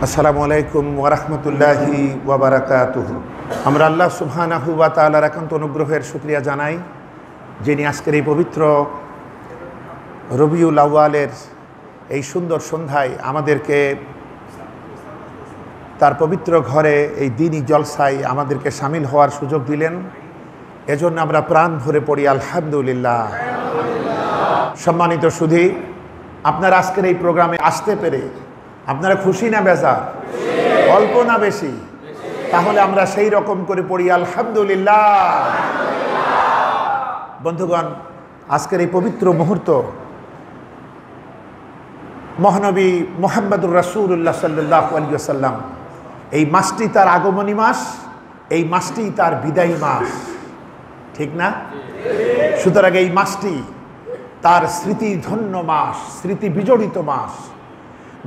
আসসালামু আলাইকুম ওয়া রাহমাতুল্লাহি ওয়া বারাকাতুহু। আমরা আল্লাহ সুবহানাহু ওয়া তাআলার একান্ত অনুগ্রহের শুকরিয়া জানাই, যিনি আজকের এই পবিত্র রবিউল আউয়ালের এই সুন্দর সন্ধ্যায় আমাদেরকে তার পবিত্র ঘরে এই দিনই জলসায় আমাদেরকে শামিল হওয়ার সুযোগ দিলেন। এজন্য আমরা প্রাণ ভরে পড়ি আলহামদুলিল্লাহ। সম্মানিত সুধী, আপনারা আজকের এই প্রোগ্রামে আসতে পেরে আপনারা খুশি না বেজার? অল্প না বেশি? তাহলে আমরা সেই রকম করে পড়ি আলহামদুলিল্লাহ। বন্ধুগণ, আজকের এই পবিত্র মুহূর্ত মহানবী মুহাম্মদুর রাসূলুল্লাহ সাল্লাল্লাহু আলাইহি ওয়াসাল্লাম, এই মাসটি তার আগমনী মাস, এই মাসটি তার বিদায়ী মাস, ঠিক না? সুতরাং এই মাসটি তার স্মৃতিধন্য মাস, স্মৃতি বিজড়িত মাস।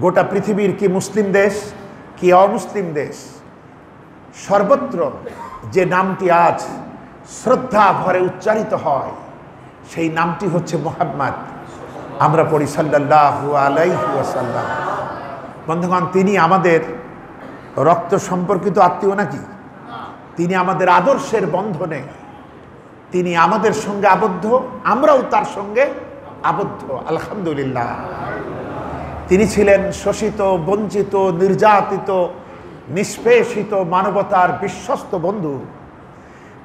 গোটা পৃথিবীর কি মুসলিম দেশ কি অমুসলিম দেশ, সর্বত্র যে নামটি আজ শ্রদ্ধা ভরে উচ্চারিত হয়, সেই নামটি হচ্ছে মুহাম্মদ। আমরা পড়ি সাল্লাল্লাহু আলাইহি ওয়াসাল্লাম। বন্ধুগণ, তিনি আমাদের রক্ত সম্পর্কিত আত্মীয় নাকি? তিনি আমাদের আদর্শের বন্ধনে, তিনি আমাদের সঙ্গে আবদ্ধ, আমরাও তার সঙ্গে আবদ্ধ আলহামদুলিল্লাহ। তিনি ছিলেন শোষিত, বঞ্চিত, নির্যাতিত, নিষ্পেষিত মানবতার বিশ্বস্ত বন্ধু।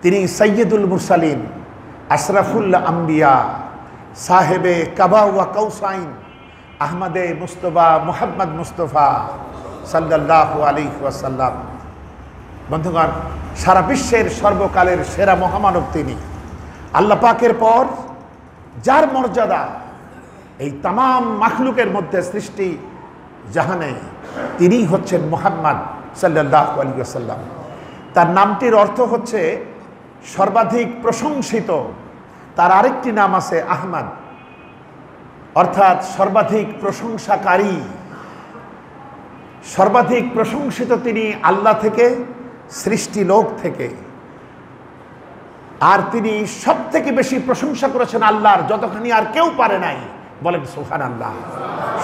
তিনি সৈয়দুল মুরসালিন, আশরাফুল আম্বিয়া, সাহেবে কাবা ওয়া কাউসাইন, আহমদে মুস্তফা, মুহাম্মদ মুস্তফা সাল্লাল্লাহু আলাইহি ওয়াসাল্লাম। বন্ধুগণ, সারা বিশ্বের সর্বকালের সেরা মহামানব তিনি। আল্লাহ পাকের পর যার মর্যাদা এই তামাম মাখলুকের মধ্যে সৃষ্টি জাহানে, তিনিই হচ্ছেন মুহাম্মদ সাল্লাল্লাহু আলাইহি ওয়াসাল্লাম। তার নামটির অর্থ হচ্ছে সর্বাধিক প্রশংসিত। তার আরেকটি নাম আছে আহমদ, অর্থাৎ সর্বাধিক প্রশংসাকারী। সর্বাধিক প্রশংসিত তিনি আল্লাহ থেকে, সৃষ্টি লোক থেকে। আর তিনি সব থেকে বেশি প্রশংসা করেছেন আল্লাহর, যতখানি আর কেউ পারে নাই। বলেন সুবহানাল্লাহ।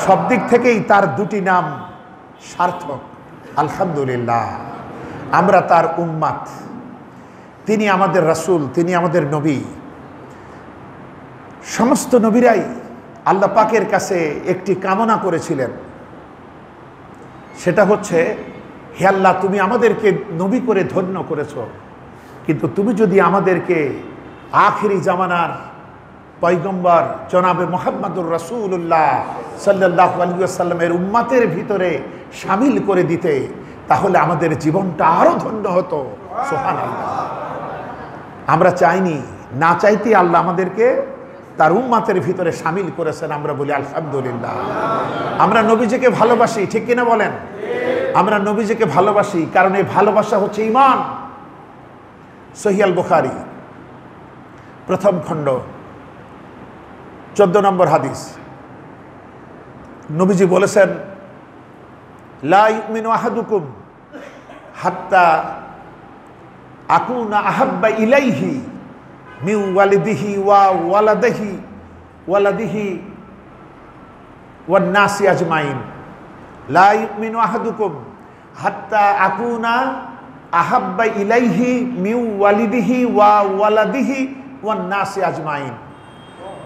সব দিক থেকেই তার দুটি নাম সার্থক আলহামদুলিল্লাহ। আমরা তার উম্মাত, তিনি আমাদের রাসূল, তিনি আমাদের নবী। সমস্ত নবীরাই আল্লাহ পাকের কাছে একটি কামনা করেছিলেন, সেটা হচ্ছে, হে আল্লাহ, তুমি আমাদেরকে নবী করে ধন্য করেছো, কিন্তু তুমি যদি আমাদেরকে আখিরি জামানার পয়গম্বর জনাবে মুহাম্মদুর রাসূলুল্লাহ সাল্লাল্লাহু আলাইহি ওয়াসাল্লামের উম্মতের ভিতরে শামিল করে দিতে, তাহলে আমাদের জীবনটা আরো ধন্য হতো। সুবহানাল্লাহ। আমরা চাইনি, না চাইতে আল্লাহ আমাদেরকে তার উম্মতের ভিতরে শামিল করেছেন। আমরা বলি আলহামদুলিল্লাহ। আমরা নবীজিকে ভালোবাসি, ঠিক কিনা বলেন? আমরা নবীজিকে ভালোবাসি কারণ এই ভালোবাসা হচ্ছে ঈমান। সহিহ আল বুখারী প্রথম খণ্ড 14 নম্বর হাদিস, নবীজি বলেছেন, লা ইউমিনু আহাদুকুম হাত্তা আকুনা আহাব্বা ইলাইহি মিন ওয়ালিদিহি ওয়া ওয়ালাদিহি ওয়ান নাসি আজমাইন। লা ইউমিনু আহাদুকুম হাত্তা আকুনা আহাব্বা ইলাইহি মিন ওয়ালিদিহি ওয়া ওয়ালাদিহি ওয়ান নাসি আজমাইন।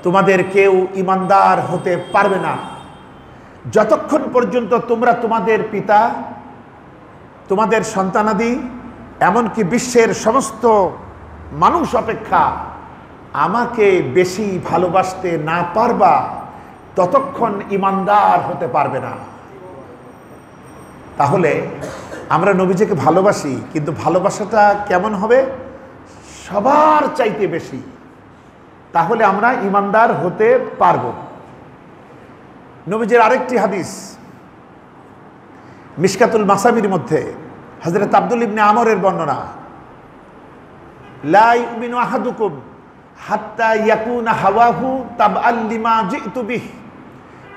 তোমাদের কেউ ইমানদার হতে পারবে না যতক্ষণ পর্যন্ত তোমরা তোমাদের পিতা, তোমাদের সন্তানাদি, এমনকি বিশ্বের সমস্ত মানুষ অপেক্ষা আমাকে বেশি ভালোবাসতে না পারবা, ততক্ষণ ইমানদার হতে পারবে না। তাহলে আমরা নবীজিকে ভালোবাসি, কিন্তু ভালোবাসাটা কেমন হবে? সবার চাইতে বেশি। তাহলে আমরা ইমানদার হতে পারব। নবীজির আরেকটি হাদিস মিশকাতুল মাসাবির মধ্যে হযরত আব্দুল ইবনে আমরের বর্ণনা, লা ইউমিনু আহাদুকুম হাত্তা ইয়াকুনা হাওয়াহু তাবআল লিমা জিতু বিহ।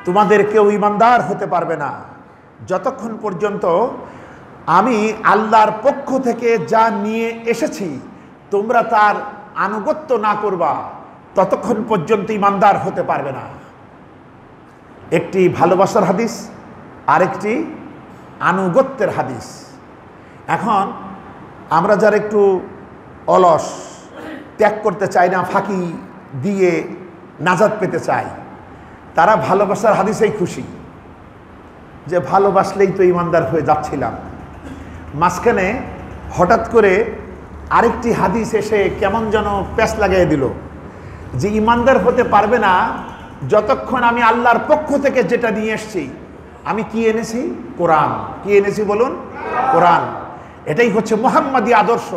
তোমাদের কেউ ইমানদার হতে পারবে না যতক্ষণ পর্যন্ত আমি আল্লাহর পক্ষ থেকে যা নিয়ে এসেছি তোমরা তার আনুগত্য না করবা, ততক্ষণ পর্যন্ত ইমানদার হতে পারবে না। একটি ভালোবাসার হাদিস, আরেকটি আনুগত্যের হাদিস। এখন আমরা যারা একটু অলস, ত্যাগ করতে চাই না, ফাঁকি দিয়ে নাজাত পেতে চাই, তারা ভালোবাসার হাদিসেই খুশি, যে ভালোবাসলেই তো ইমানদার হয়ে যাচ্ছিলাম। মাঝখানে হঠাৎ করে আরেকটি হাদিস এসে কেমন যেন প্যাঁচ লাগাই দিল, যে ইমানদার হতে পারবে না যতক্ষণ আমি আল্লাহর পক্ষ থেকে যেটা নিয়ে এসেছি। আমি কি এনেছি? কোরআন। কি এনেছি বলুন? কোরআন। এটাই হচ্ছে মুহাম্মাদি আদর্শ।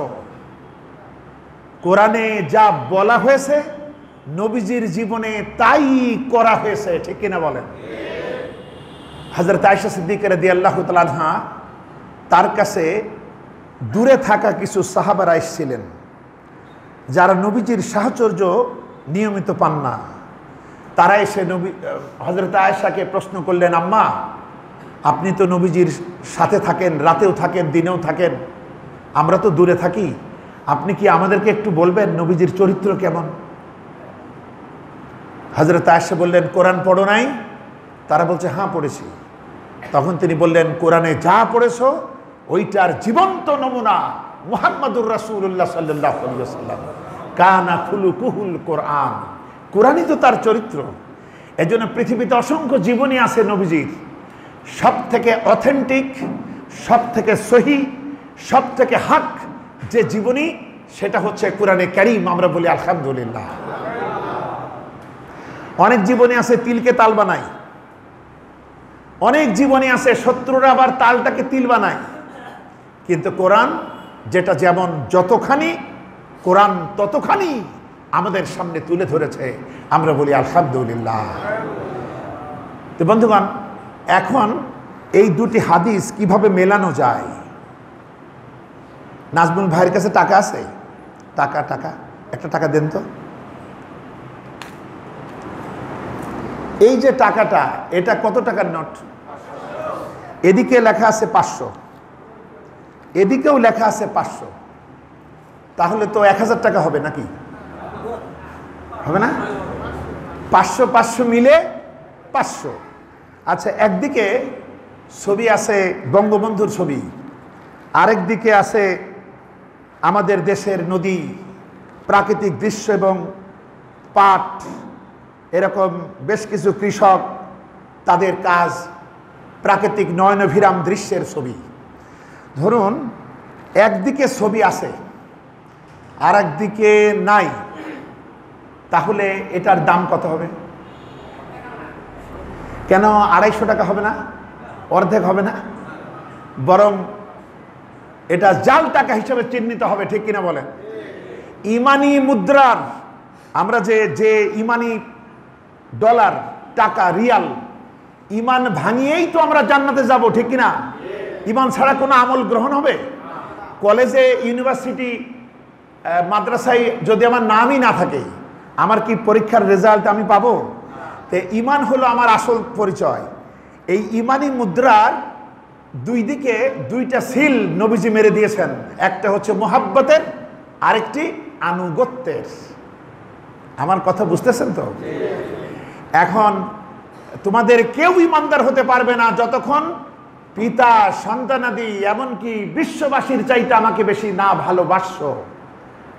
কোরআনে যা বলা হয়েছে নবীজির জীবনে তাই করা হয়েছে, ঠিক কিনা বলেন? হযরত আয়েশা সিদ্দিকা রাদিয়াল্লাহু তাআলা আনহা, তার কাছে দূরে থাকা কিছু সাহাবারা এসেছিলেন যারা নবীজির সাহচর্য নিয়মিত পান না। তারা এসে হযরত আয়েশাকে প্রশ্ন করলেন, আম্মা, আপনি তো নবীজির সাথে থাকেন, রাতেও থাকেন, দিনেও থাকেন, আমরা তো দূরে থাকি, আপনি কি আমাদেরকে একটু বলবেন নবীজির চরিত্র কেমন? হযরত আয়েশা বললেন, কোরআন পড়ো নাই? তারা বলছে, হ্যাঁ পড়েছি। তখন তিনি বললেন, কোরআনে যা পড়েছো ওইটার জীবন্ত নমুনা মুহাম্মাদুর রাসূলুল্লাহ সাল্লাল্লাহু আলাইহি ওয়াসাল্লাম। কানা খুলুকুহুল কোরআন। কোরআনই তো তার চরিত্র। এজন্য পৃথিবীতে অসংখ্য জীবনী আছে নবীজির, সব থেকে অথেন্টিক, সব থেকে সহি, সব থেকে হক যে জীবনী, সেটা হচ্ছে কোরআনে কারীম। আমরা বলি আলহামদুলিল্লাহ। অনেক জীবনী আছে তিলকে তাল বানায়, অনেক জীবনী আছে শত্রুরা আবার তালটাকে তিল বানায়, কিন্তু কোরআন যেটা যেমন যতখানি, কোরআন ততখানি আমাদের সামনে তুলে ধরেছে। আমরা বলি আলহামদুলিল্লাহ। তো বন্ধুগণ, এখন এই দুটি হাদিস কিভাবে মেলানো যায়? নাজমুল ভাইয়ের কাছে টাকা আছে? টাকা একটা টাকা দেন তো। এই যে টাকাটা, এটা কত টাকার নোট? এদিকে লেখা আছে 500, এদিকেও লেখা আছে 500। তাহলে তো 1000 টাকা হবে নাকি? হবে না? 500 মিলে 500। আচ্ছা, একদিকে ছবি আছে বঙ্গবন্ধুর ছবি, আরেক দিকে আছে আমাদের দেশের নদী, প্রাকৃতিক দৃশ্য এবং পাট, এরকম বেশ কিছু কৃষক, তাদের কাজ, প্রাকৃতিক নয়নভিরাম দৃশ্যের ছবি। ধরুন একদিকে ছবি আছে আর একদিকে নাই, তাহলে এটার দাম কত হবে? কেন 250 টাকা হবে না? অর্ধেক হবে না? বরং এটা জাল টাকা হিসেবে চিহ্নিত হবে, ঠিক কিনা বলেন? ইমানি মুদ্রার, আমরা যে ইমানি ডলার, টাকা, রিয়াল, ইমান ভাঙিয়েই তো আমরা জান্নাতে যাব, ঠিক কিনা? ইমান ছাড়া কোনো আমল গ্রহণ হবে? কলেজে, ইউনিভার্সিটি, মাদ্রাসায় যদি আমার নামই না থাকে, আমার কি পরীক্ষার রেজাল্ট আমি পাবো? তো ইমান হলো আমার আসল পরিচয়। এই ইমানি মুদ্রার দুই দিকে দুইটা সিল নবীজি মেরে দিয়েছেন, একটা হচ্ছে মোহাব্বতের, আরেকটি আনুগত্যের। আমার কথা বুঝতেছেন তো? এখন তোমাদের কেউ ইমানদার হতে পারবে না যতক্ষণ পিতা, সন্তানাদি, এমনকি বিশ্ববাসীর চাইতে আমাকে বেশি না ভালোবাসো।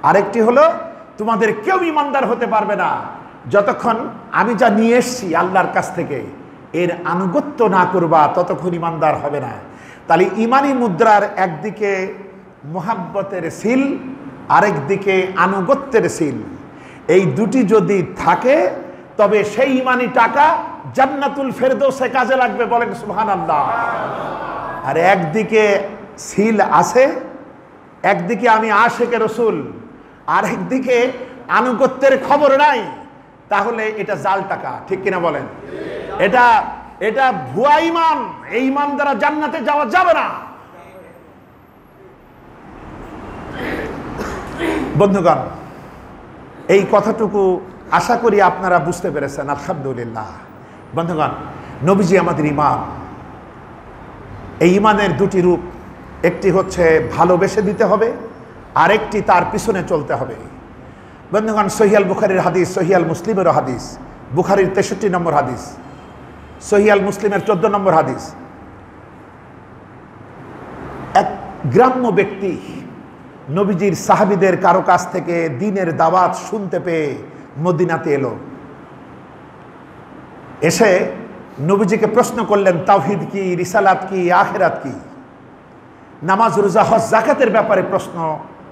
আরেকটি হলো, তোমাদের কেউ ইমানদার হতে পারবে না যতক্ষণ আমি যা নিয়ে এসছি আল্লাহর কাছ থেকে এর আনুগত্য না করবা, ততক্ষণ ইমানদার হবে না। তাহলে ইমানি মুদ্রার একদিকে মুহাব্বতের সিল, আরেক দিকে আনুগত্যের সিল, এই দুটি যদি থাকে তবে সেই ইমানি টাকা জান্নাতুল ফেরদৌসে কাজে লাগবে। বলেন সুবহানাল্লাহ। আর একদিকে সিল আছে, একদিকে আমি আশিকে রাসূল, আর একদিকে আনুগত্যের খবর নাই, তাহলে এটা জাল টাকা, ঠিক কিনা বলেন? এটা ভুয়া ইমান। এই ইমান দ্বারা জান্নাতে যাওয়া যাবে না। বন্ধুগণ, এই কথাটুকু আশা করি আপনারা বুঝতে পেরেছেন, আলহামদুলিল্লাহ। বন্ধুগণ, নবীজি আমাদের ইমাম। এই ইমানের দুটি রূপ, একটি হচ্ছে ভালোবেসে দিতে হবে, আরেকটি তার পিছনে চলতে হবে। বন্ধুগণ, সহিহ বুখারীর হাদিস, সহিহ মুসলিমের হাদিস, বুখারীর 63 নম্বর হাদিস, সহিহ মুসলিমের 14 নম্বর হাদিস। এক গ্রাম্য ব্যক্তি নবীজির সাহাবীদের কারো কাছ থেকে দ্বীনের দাওয়াত শুনতে পেয়ে মদিনাতে এলো। এসে নবীজিকে প্রশ্ন করলেন, তাওহীদ কি, রিসালাত কি, আখিরাত কি, নামাজ, রোজা, হজ, যাকাতের ব্যাপারে প্রশ্ন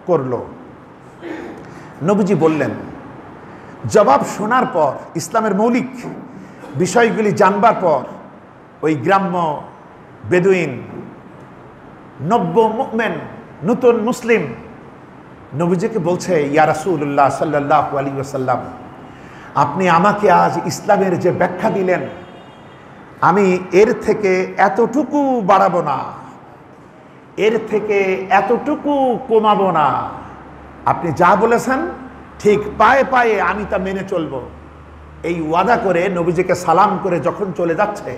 করলো। নবীজি বললেন, জবাব শোনার পর, ইসলামের মৌলিক বিষয়গুলি জানবার পর ওই গ্রাম্য বেদুইন নব্য মুমিন, নতুন মুসলিম নবীজিকে বলছে, ইয়া রাসূলুল্লাহ সাল্লাল্লাহু আলাইহি ওয়াসাল্লাম, আপনি আমাকে আজ ইসলামের যে ব্যাখ্যা দিলেন, আমি এর থেকে এতটুকু বাড়াবো না, এর থেকে এতটুকু কমাবো না, আপনি যা বলেছেন ঠিক পায়ে পায়ে আমি তা মেনে চলবো। এই ওয়াদা করে নবীজিকে সালাম করে যখন চলে যাচ্ছে,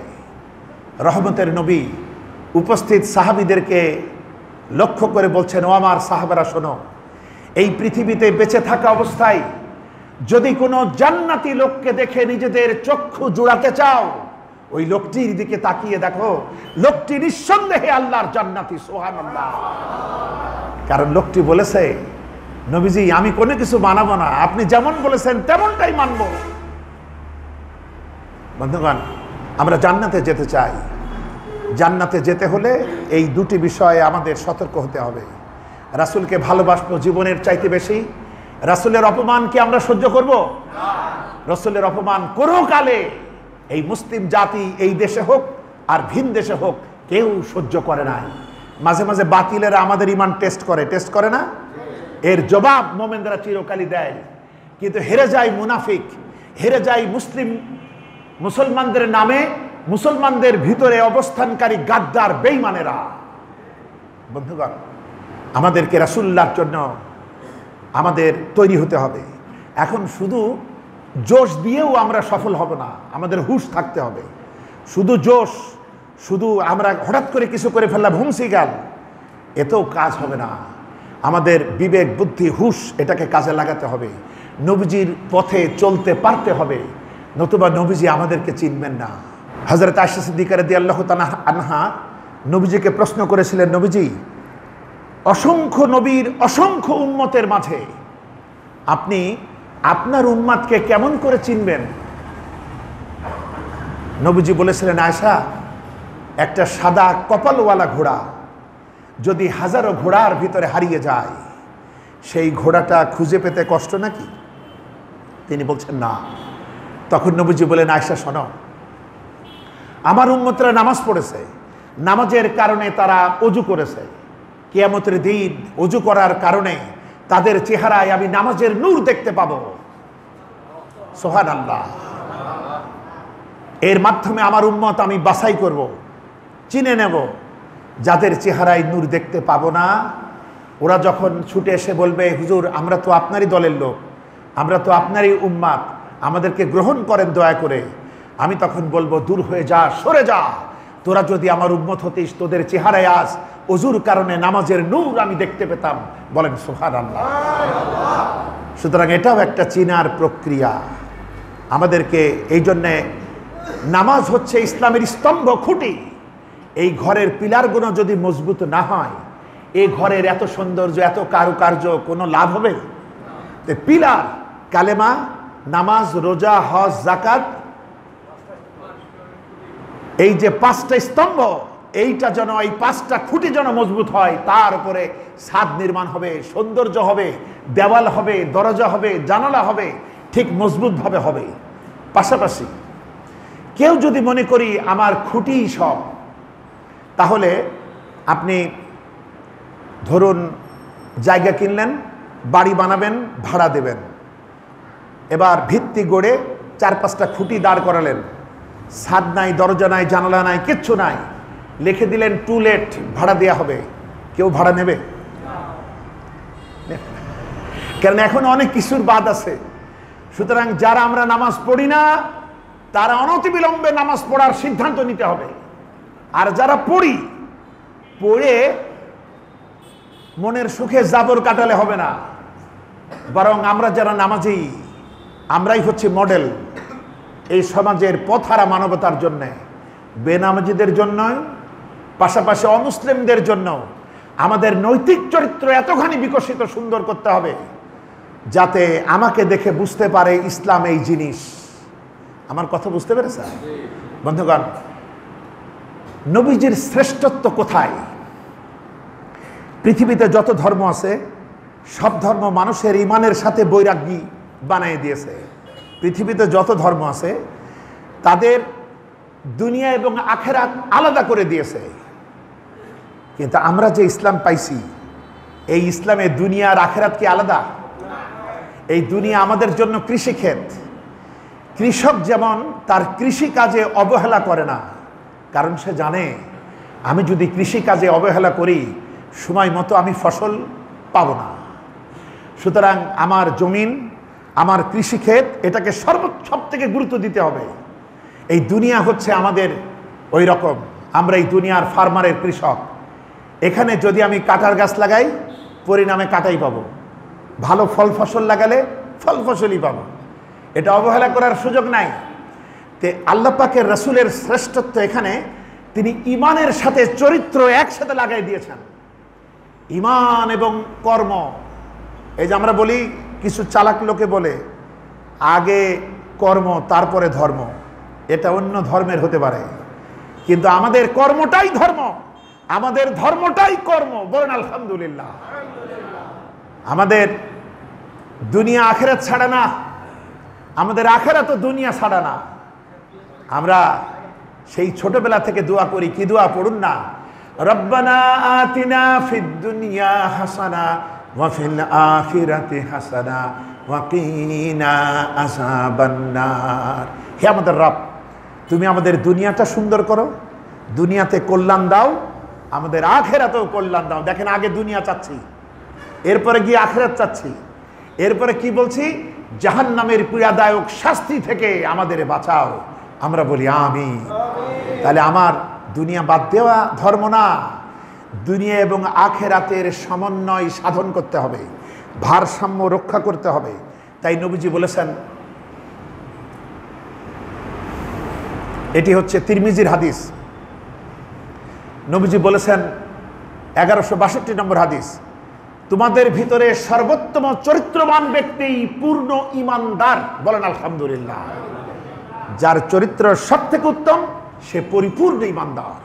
রহমতের নবী উপস্থিত সাহাবীদেরকে লক্ষ্য করে বলছেন, ও আমার সাহাবারা শোনো, এই পৃথিবীতে বেঁচে থাকা অবস্থায় যদি কোনো জান্নাতি লোককে দেখে নিজেদের চক্ষু জুড়াতে চাও, ওই লোকটির দিকে তাকিয়ে দেখো, লোকটি নিঃসন্দেহে আল্লাহর জান্নাতি, সুবহানাল্লাহ। কারণ লোকটি বলেছে, নবীজি আমি কোনো কিছু মানাবো না, আপনি যেমন বলেছেন তেমনটাই মানব। বন্ধুগণ, আমরা জান্নাতে যেতে চাই। জান্নাতে যেতে হলে এই দুটি বিষয়ে আমাদের সতর্ক হতে হবে। রাসূলকে ভালোবাসবো জীবনের চাইতে বেশি। রাসূলের অপমান কি আমরা সহ্য করব? রাসূলের অপমান কোনো কালে এই মুসলিম জাতি, এই দেশে হোক আর ভিন দেশে হোক, কেউ সহ্য করে নাই। মাঝে মাঝে বাতিলেরা আমাদের ইমান টেস্ট করে না? এর জবাব মোমেনরা চিরকালই দেয়। কিন্তু হেরে যায় মুনাফিক, হেরে যায় মুসলমানদের নামে, মুসলমানদের ভিতরে অবস্থানকারী গাদ্দার বেঈমানেরা। বন্ধুগণ, আমাদেরকে রাসূলুল্লাহর জন্য আমাদের তৈরি হতে হবে। এখন শুধু জোশ দিয়েও আমরা সফল হব না, আমাদের হুঁশ থাকতে হবে। শুধু জোশ, শুধু আমরা হঠাৎ করে কিছু করে ফেললাম, হুমসি গেল, এতেও কাজ হবে না। আমাদের বিবেক, বুদ্ধি, হুঁশ এটাকে কাজে লাগাতে হবে। নবীজির পথে চলতে পারতে হবে, নতুবা নবীজি আমাদেরকে চিনবেন না। হযরত আয়েশা সিদ্দিকা রাদিয়াল্লাহু তাআলা আনহা নবীজিকে প্রশ্ন করেছিলেন, নবীজি, অসংখ্য নবীর অসংখ্য উম্মতের মাঝে আপনি আপনার উম্মতকে কেমন করে চিনবেন? নবীজি বলেছিলেন, আয়েশা, একটা সাদা কপালওয়ালা ঘোড়া যদি হাজারো ঘোড়ার ভিতরে হারিয়ে যায়, সেই ঘোড়াটা খুঁজে পেতে কষ্ট নাকি? তিনি বলছেন না। তখন নবীজি বলেন, আয়েশা শোনো, আমার উম্মতরা নামাজ পড়েছে, নামাজের কারণে তারা ওযু করেছে, কিয়ামতের দিন ওযু করার কারণে তাদের চেহারায় আমি নামাজের নূর দেখতে পাবো। সুবহানাল্লাহ। এর মাধ্যমে আমার উম্মত আমি বাছাই করব, চিনে নেব। যাদের চেহারায় নূর দেখতে পাবো না, ওরা যখন ছুটে এসে বলবে, হুজুর আমরা তো আপনারই দলের লোক, আমরা তো আপনারই উম্মত, আমাদেরকে গ্রহণ করেন দয়া করে, আমি তখন বলবো, দূর হয়ে যা, সরে যা, তোরা যদি আমার উম্মত হতিস, তোদের চেহারায় আজ ওযুর কারণে নামাজের নূর আমি দেখতে পেতাম। বলেন সুবহানাল্লাহ। সুতরাং এটাও একটা চিনার প্রক্রিয়া আমাদেরকে। এই জন্যে নামাজ হচ্ছে ইসলামের স্তম্ভ, খুঁটি। এই ঘরের পিলারগুলো যদি মজবুত না হয়, এই ঘরের এত সৌন্দর্য, এত কারুকার্য কোনো লাভ হবে? পিলার কালেমা, নামাজ, রোজা, হজ, যাকাত, এই যে পাঁচটা স্তম্ভ, এইটা যেন, এই পাঁচটা খুঁটি যেন মজবুত হয়, তার উপরে ছাদ নির্মাণ হবে, সৌন্দর্য হবে, দেওয়াল হবে, দরজা হবে, জানালা হবে, ঠিক মজবুতভাবে হবে। পাশাপাশি কেউ যদি মনে করি আমার খুঁটি সব, তাহলে আপনি ধরুন জায়গা কিনলেন, বাড়ি বানাবেন, ভাড়া দেবেন, এবার ভিত্তি গড়ে 4-5টা খুঁটি দাঁড় করালেন, ছাদ নাই, দরজা নাই, জানালা নাই, কিচ্ছু নাই, লিখে দিলেন টু লেট, ভাড়া দেয়া হবে, কেউ ভাড়া নেবে? কারণ এখন অনেক কিছুর বাদ আছে। সুতরাং যারা আমরা নামাজ পড়ি না, তারা অনতিবিলম্বে নামাজ পড়ার সিদ্ধান্ত নিতে হবে। আর যারা পড়ি, পড়ে মনের সুখে জাবর কাটালে হবে না, বরং আমরা যারা নামাজি, আমরাই হচ্ছে মডেল এই সমাজের পথহারা মানবতার জন্য, বেনামাজিদের জন্য, পাশাপাশি অমুসলিমদের জন্য, আমাদের নৈতিক চরিত্র এতখানি বিকশিত সুন্দর করতে হবে যাতে আমাকে দেখে বুঝতে পারে ইসলাম এই জিনিস। আমার কথা বুঝতে পেরেছে বন্ধুগণ? নবীজির শ্রেষ্ঠত্ব কোথায়? পৃথিবীতে যত ধর্ম আছে সব ধর্ম মানুষের ইমানের সাথে বৈরাগ্যী বানিয়ে দিয়েছে। পৃথিবীতে যত ধর্ম আছে তাদের দুনিয়া এবং আখেরাত আলাদা করে দিয়েছে, কিন্তু আমরা যে ইসলাম পাইছি এই ইসলামে দুনিয়া আর আখেরাত কি আলাদা? এই দুনিয়া আমাদের জন্য কৃষিক্ষেত। কৃষক যেমন তার কৃষি কাজে অবহেলা করে না, কারণ সে জানে আমি যদি কৃষি কাজে অবহেলা করি সময় মতো আমি ফসল পাবো না। সুতরাং আমার জমিন, আমার কৃষিক্ষেত, এটাকে সব থেকে গুরুত্ব দিতে হবে। এই দুনিয়া হচ্ছে আমাদের ওই রকম, আমরা এই দুনিয়ার ফার্মারের কৃষক। এখানে যদি আমি কাঁঠাল গাছ লাগাই পরিণামে কাঁটাই পাবো, ভালো ফল ফসল লাগালে ফল ফসলই পাবো, এটা অবহেলা করার সুযোগ নাই। তে আল্লাহ পাকের রাসূলের শ্রেষ্ঠত্ব এখানে তিনি ইমানের সাথে চরিত্র একসাথে লাগাই দিয়েছেন। ইমান এবং কর্ম, এই যে আমরা বলি, কিছু চালাক লোকে বলে আগে কর্ম তারপরে ধর্ম, এটা অন্য ধর্মের হতে পারে, কিন্তু আমাদের কর্মটাই ধর্ম, আমাদের ধর্মটাই কর্ম। বলেন আলহামদুলিল্লাহ। আমাদের দুনিয়া আখেরাত ছাড়া না, আমাদের আখেরাত দুনিয়া ছাড়া না। আমরা সেই ছোটবেলা থেকে দোয়া করি, কি দোয়া পড়ুন না, রব্বানা আতিনা ফিদ দুনিয়া হাসানা ওয়া ফিল আখিরাতি হাসানা ওয়া কিনা আযাবান নার। হে আমাদের রব, তুমি আমাদের দুনিয়াটা সুন্দর করো, দুনিয়াতে কল্যাণ দাও, আমাদের আখেরাতেও কল্যাণ দাও। দেখেন, আগে দুনিয়া চাচ্ছি, এরপরে গিয়ে আখেরাত চাচ্ছি, এরপরে কি বলছি, জাহান্নামের পীড়াদায়ক শাস্তি থেকে আমাদের বাঁচাও। আমরা বলি আমিন। তাহলে আমার দুনিয়া বাদ দেওয়া ধর্ম না, দুনিয়া এবং আখেরাতের সমন্বয় সাধন করতে হবে, ভারসাম্য রক্ষা করতে হবে। তাই নবীজি বলেছেন, এটি হচ্ছে তিরমিজির হাদিস, নবীজি বলেছেন 1162 নম্বর হাদিস, তোমাদের ভিতরে সর্বোত্তম চরিত্রবান ব্যক্তি পূর্ণ ইমানদার। বলেন আলহামদুলিল্লাহ। যার চরিত্র সব থেকে উত্তম সে পরিপূর্ণ ইমানদার।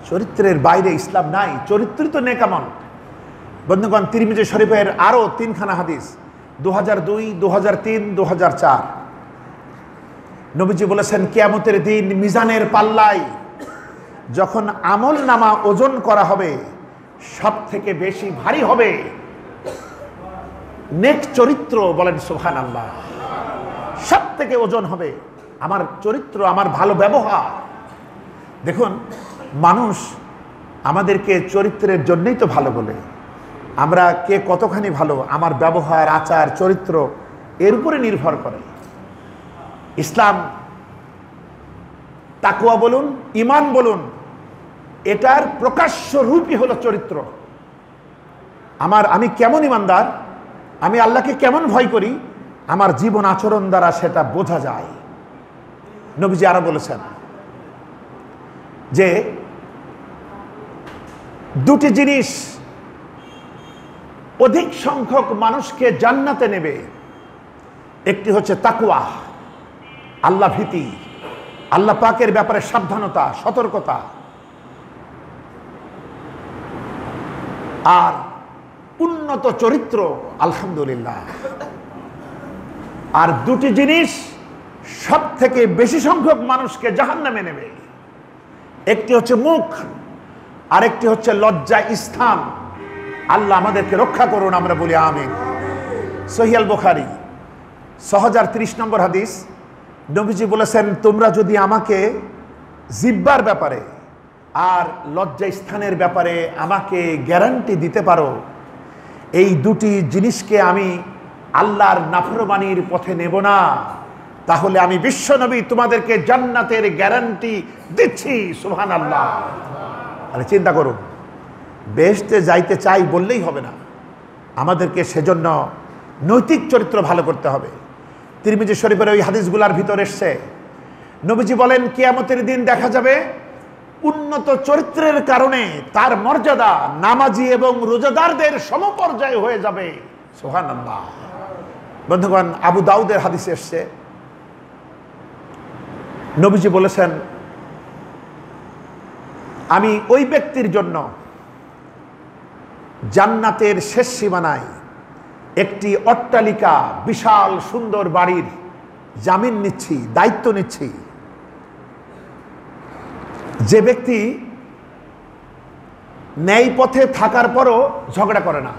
চরিত্রের বাইরে ইসলাম নাই, চরিত্রই তো নেকামল। বন্ধুগণ, তিরমিজি শরীফের আরো 3খানা হাদিস, 2002, 2003, 2004, নবীজি বলেছেন, কিয়ামতের দিন মিজানের পাল্লায় যখন আমল নামা ওজন করা হবে সব থেকে বেশি ভারী হবে নেক চরিত্র। বলেন সুবহানাল্লাহ। সব থেকে ওজন হবে আমার চরিত্র, আমার ভালো ব্যবহার। দেখুন, মানুষ আমাদেরকে চরিত্রের জন্যই তো ভালো বলে। আমরা কে কতখানি ভালো, আমার ব্যবহার, আচার, চরিত্র এর উপরে নির্ভর করে। ইসলাম, তাকওয়া বলুন, ঈমান বলুন, এটার প্রকাশ্য রূপই হলো চরিত্র। আমি কেমন ইমানদার, আমি আল্লাহকে কেমন ভয় করি, আমার জীবন আচরণ দ্বারা সেটা বোঝা যায়। নবীজি আরো বলেছেন যে দুটি জিনিস অধিক সংখ্যক মানুষকে জান্নাতে নেবে। একটি হচ্ছে তাকওয়া, আল্লাহ ভীতি, আল্লাহ পাকের ব্যাপারে সাবধানতা, সতর্কতা, আর উন্নত চরিত্র। আলহামদুলিল্লাহ। আর দুটি জিনিস সব থেকে বেশি সংখ্যক মানুষকে জাহান্নামে নেবে। একটি হচ্ছে মুখ, আরেকটি হচ্ছে লজ্জা স্থান। আল্লাহ আমাদেরকে রক্ষা করুন, আমরা বলি আমিন। সহিহ আল বুখারী 6030 নম্বর হাদিস, নবীজি বলেছেন, তোমরা যদি আমাকে জিহ্বার ব্যাপারে আর লজ্জা স্থানের ব্যাপারে আমাকে গ্যারান্টি দিতে পারো, এই দুটি জিনিসকে আমি আল্লাহর নাফরমানির পথে নেব না, তাহলে আমি বিশ্বনবী তোমাদেরকে জান্নাতের গ্যারান্টি দিচ্ছি। সুবহানাল্লাহ। তাহলে চিন্তা করুন, বেহেশতে যাইতে চাই বললেই হবে না, আমাদেরকে সেজন্য নৈতিক চরিত্র ভালো করতে হবে। তিরমিজি শরীফের ওই হাদিসগুলার ভিতর এসছে, নবীজি বলেন, কিয়ামতের দিন দেখা যাবে উন্নত চরিত্রের কারণে তার মর্যাদা নামাজি এবং রোজাদারদের সমপর্যায়ে হয়ে যাবে। সুবহানাল্লাহ। বন্ধুগণ, আবু দাউদের হাদিসে এসছে, নবীজি বলেছেন, আমি ওই ব্যক্তির জন্য জান্নাতের শেষ সীমানায় একটি অট্টালিকা, বিশাল সুন্দর বাড়ির জামিন নিচ্ছি, দায়িত্ব নিচ্ছি, যে ব্যক্তি ন্যায় পথে থাকার পরও ঝগড়া করে না,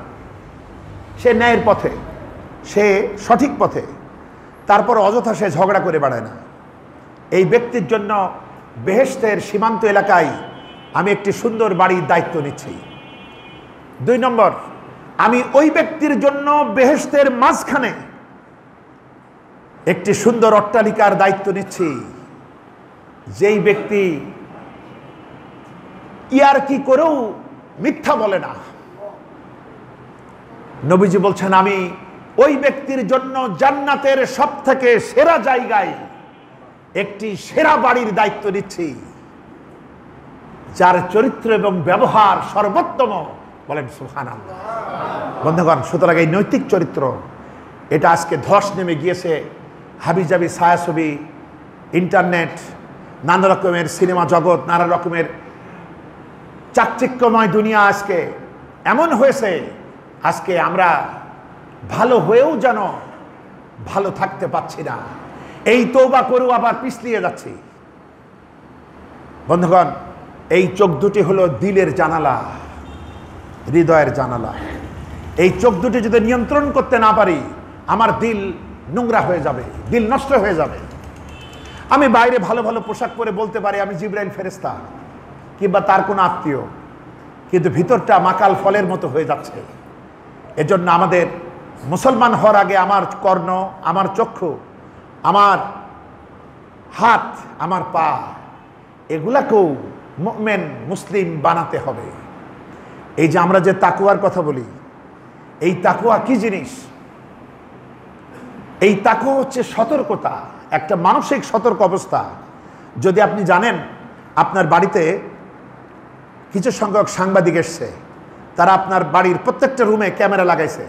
সে ন্যায়ের পথে, সে সঠিক পথে, তারপর অযথা সে ঝগড়া করে বেড়ায় না, এই ব্যক্তির জন্য বেহেশতের সীমান্ত এলাকায় আমি একটি সুন্দর বাড়ির দায়িত্ব নিচ্ছি। 2 নম্বর, আমি ওই ব্যক্তির জন্য বেহেশতের মাঝখানে একটি সুন্দর অট্টালিকার দায়িত্ব নিচ্ছি, যেই ব্যক্তি ইয়ারকি করেও মিথ্যা বলে না। নবীজি বলছেন, আমি ওই ব্যক্তির জন্য জান্নাতের সবথেকে সেরা জায়গায় একটি সেরা বাড়ির দায়িত্ব নিচ্ছি, যার চরিত্র এবং ব্যবহার সর্বোত্তম। বলেন সুবহানাল্লাহ। বন্ধুগণ, সুতরাং এই নৈতিক চরিত্র, এটা আজকে ধস নেমে গিয়েছে। হাবিজাবি ছায়াছবি, ইন্টারনেট, নানা রকমের সিনেমা জগৎ, নানা রকমের চাকচিক্যময় দুনিয়া আজকে এমন হয়েছে, আজকে আমরা ভালো হয়েও যেন ভালো থাকতে পারছি না। এই তওবা করেও আবার পিছলিয়ে যাচ্ছি। বন্ধুগণ, এই চোখ দুটি হলো দিলের জানালা, হৃদয়ের জানালা। এই চোখ দুটি যদি নিয়ন্ত্রণ করতে না পারি, আমার দিল নোংরা হয়ে যাবে, দিল নষ্ট হয়ে যাবে। আমি বাইরে ভালো ভালো পোশাক পরে বলতে পারি আমি জিবরাইল ফেরেশতা কিংবা তার কোনো আত্মীয়, কিন্তু ভিতরটা মাকাল ফলের মতো হয়ে যাচ্ছে। এজন্য আমাদের মুসলমান হওয়ার আগে আমার কর্ণ, আমার চক্ষু, আমার হাত, আমার পা, এগুলাকেও মুমিন মুসলিম বানাতে হবে। এই যে আমরা যে তাকওয়ার কথা বলি, এই তাকওয়া কি জিনিস? এই তাকওয়া হচ্ছে সতর্কতা, একটা মানসিক সতর্ক অবস্থা। যদি আপনি জানেন আপনার বাড়িতে কিছু সংখ্যক সাংবাদিক এসছে, তারা আপনার বাড়ির প্রত্যেকটা রুমে ক্যামেরা লাগাইছে,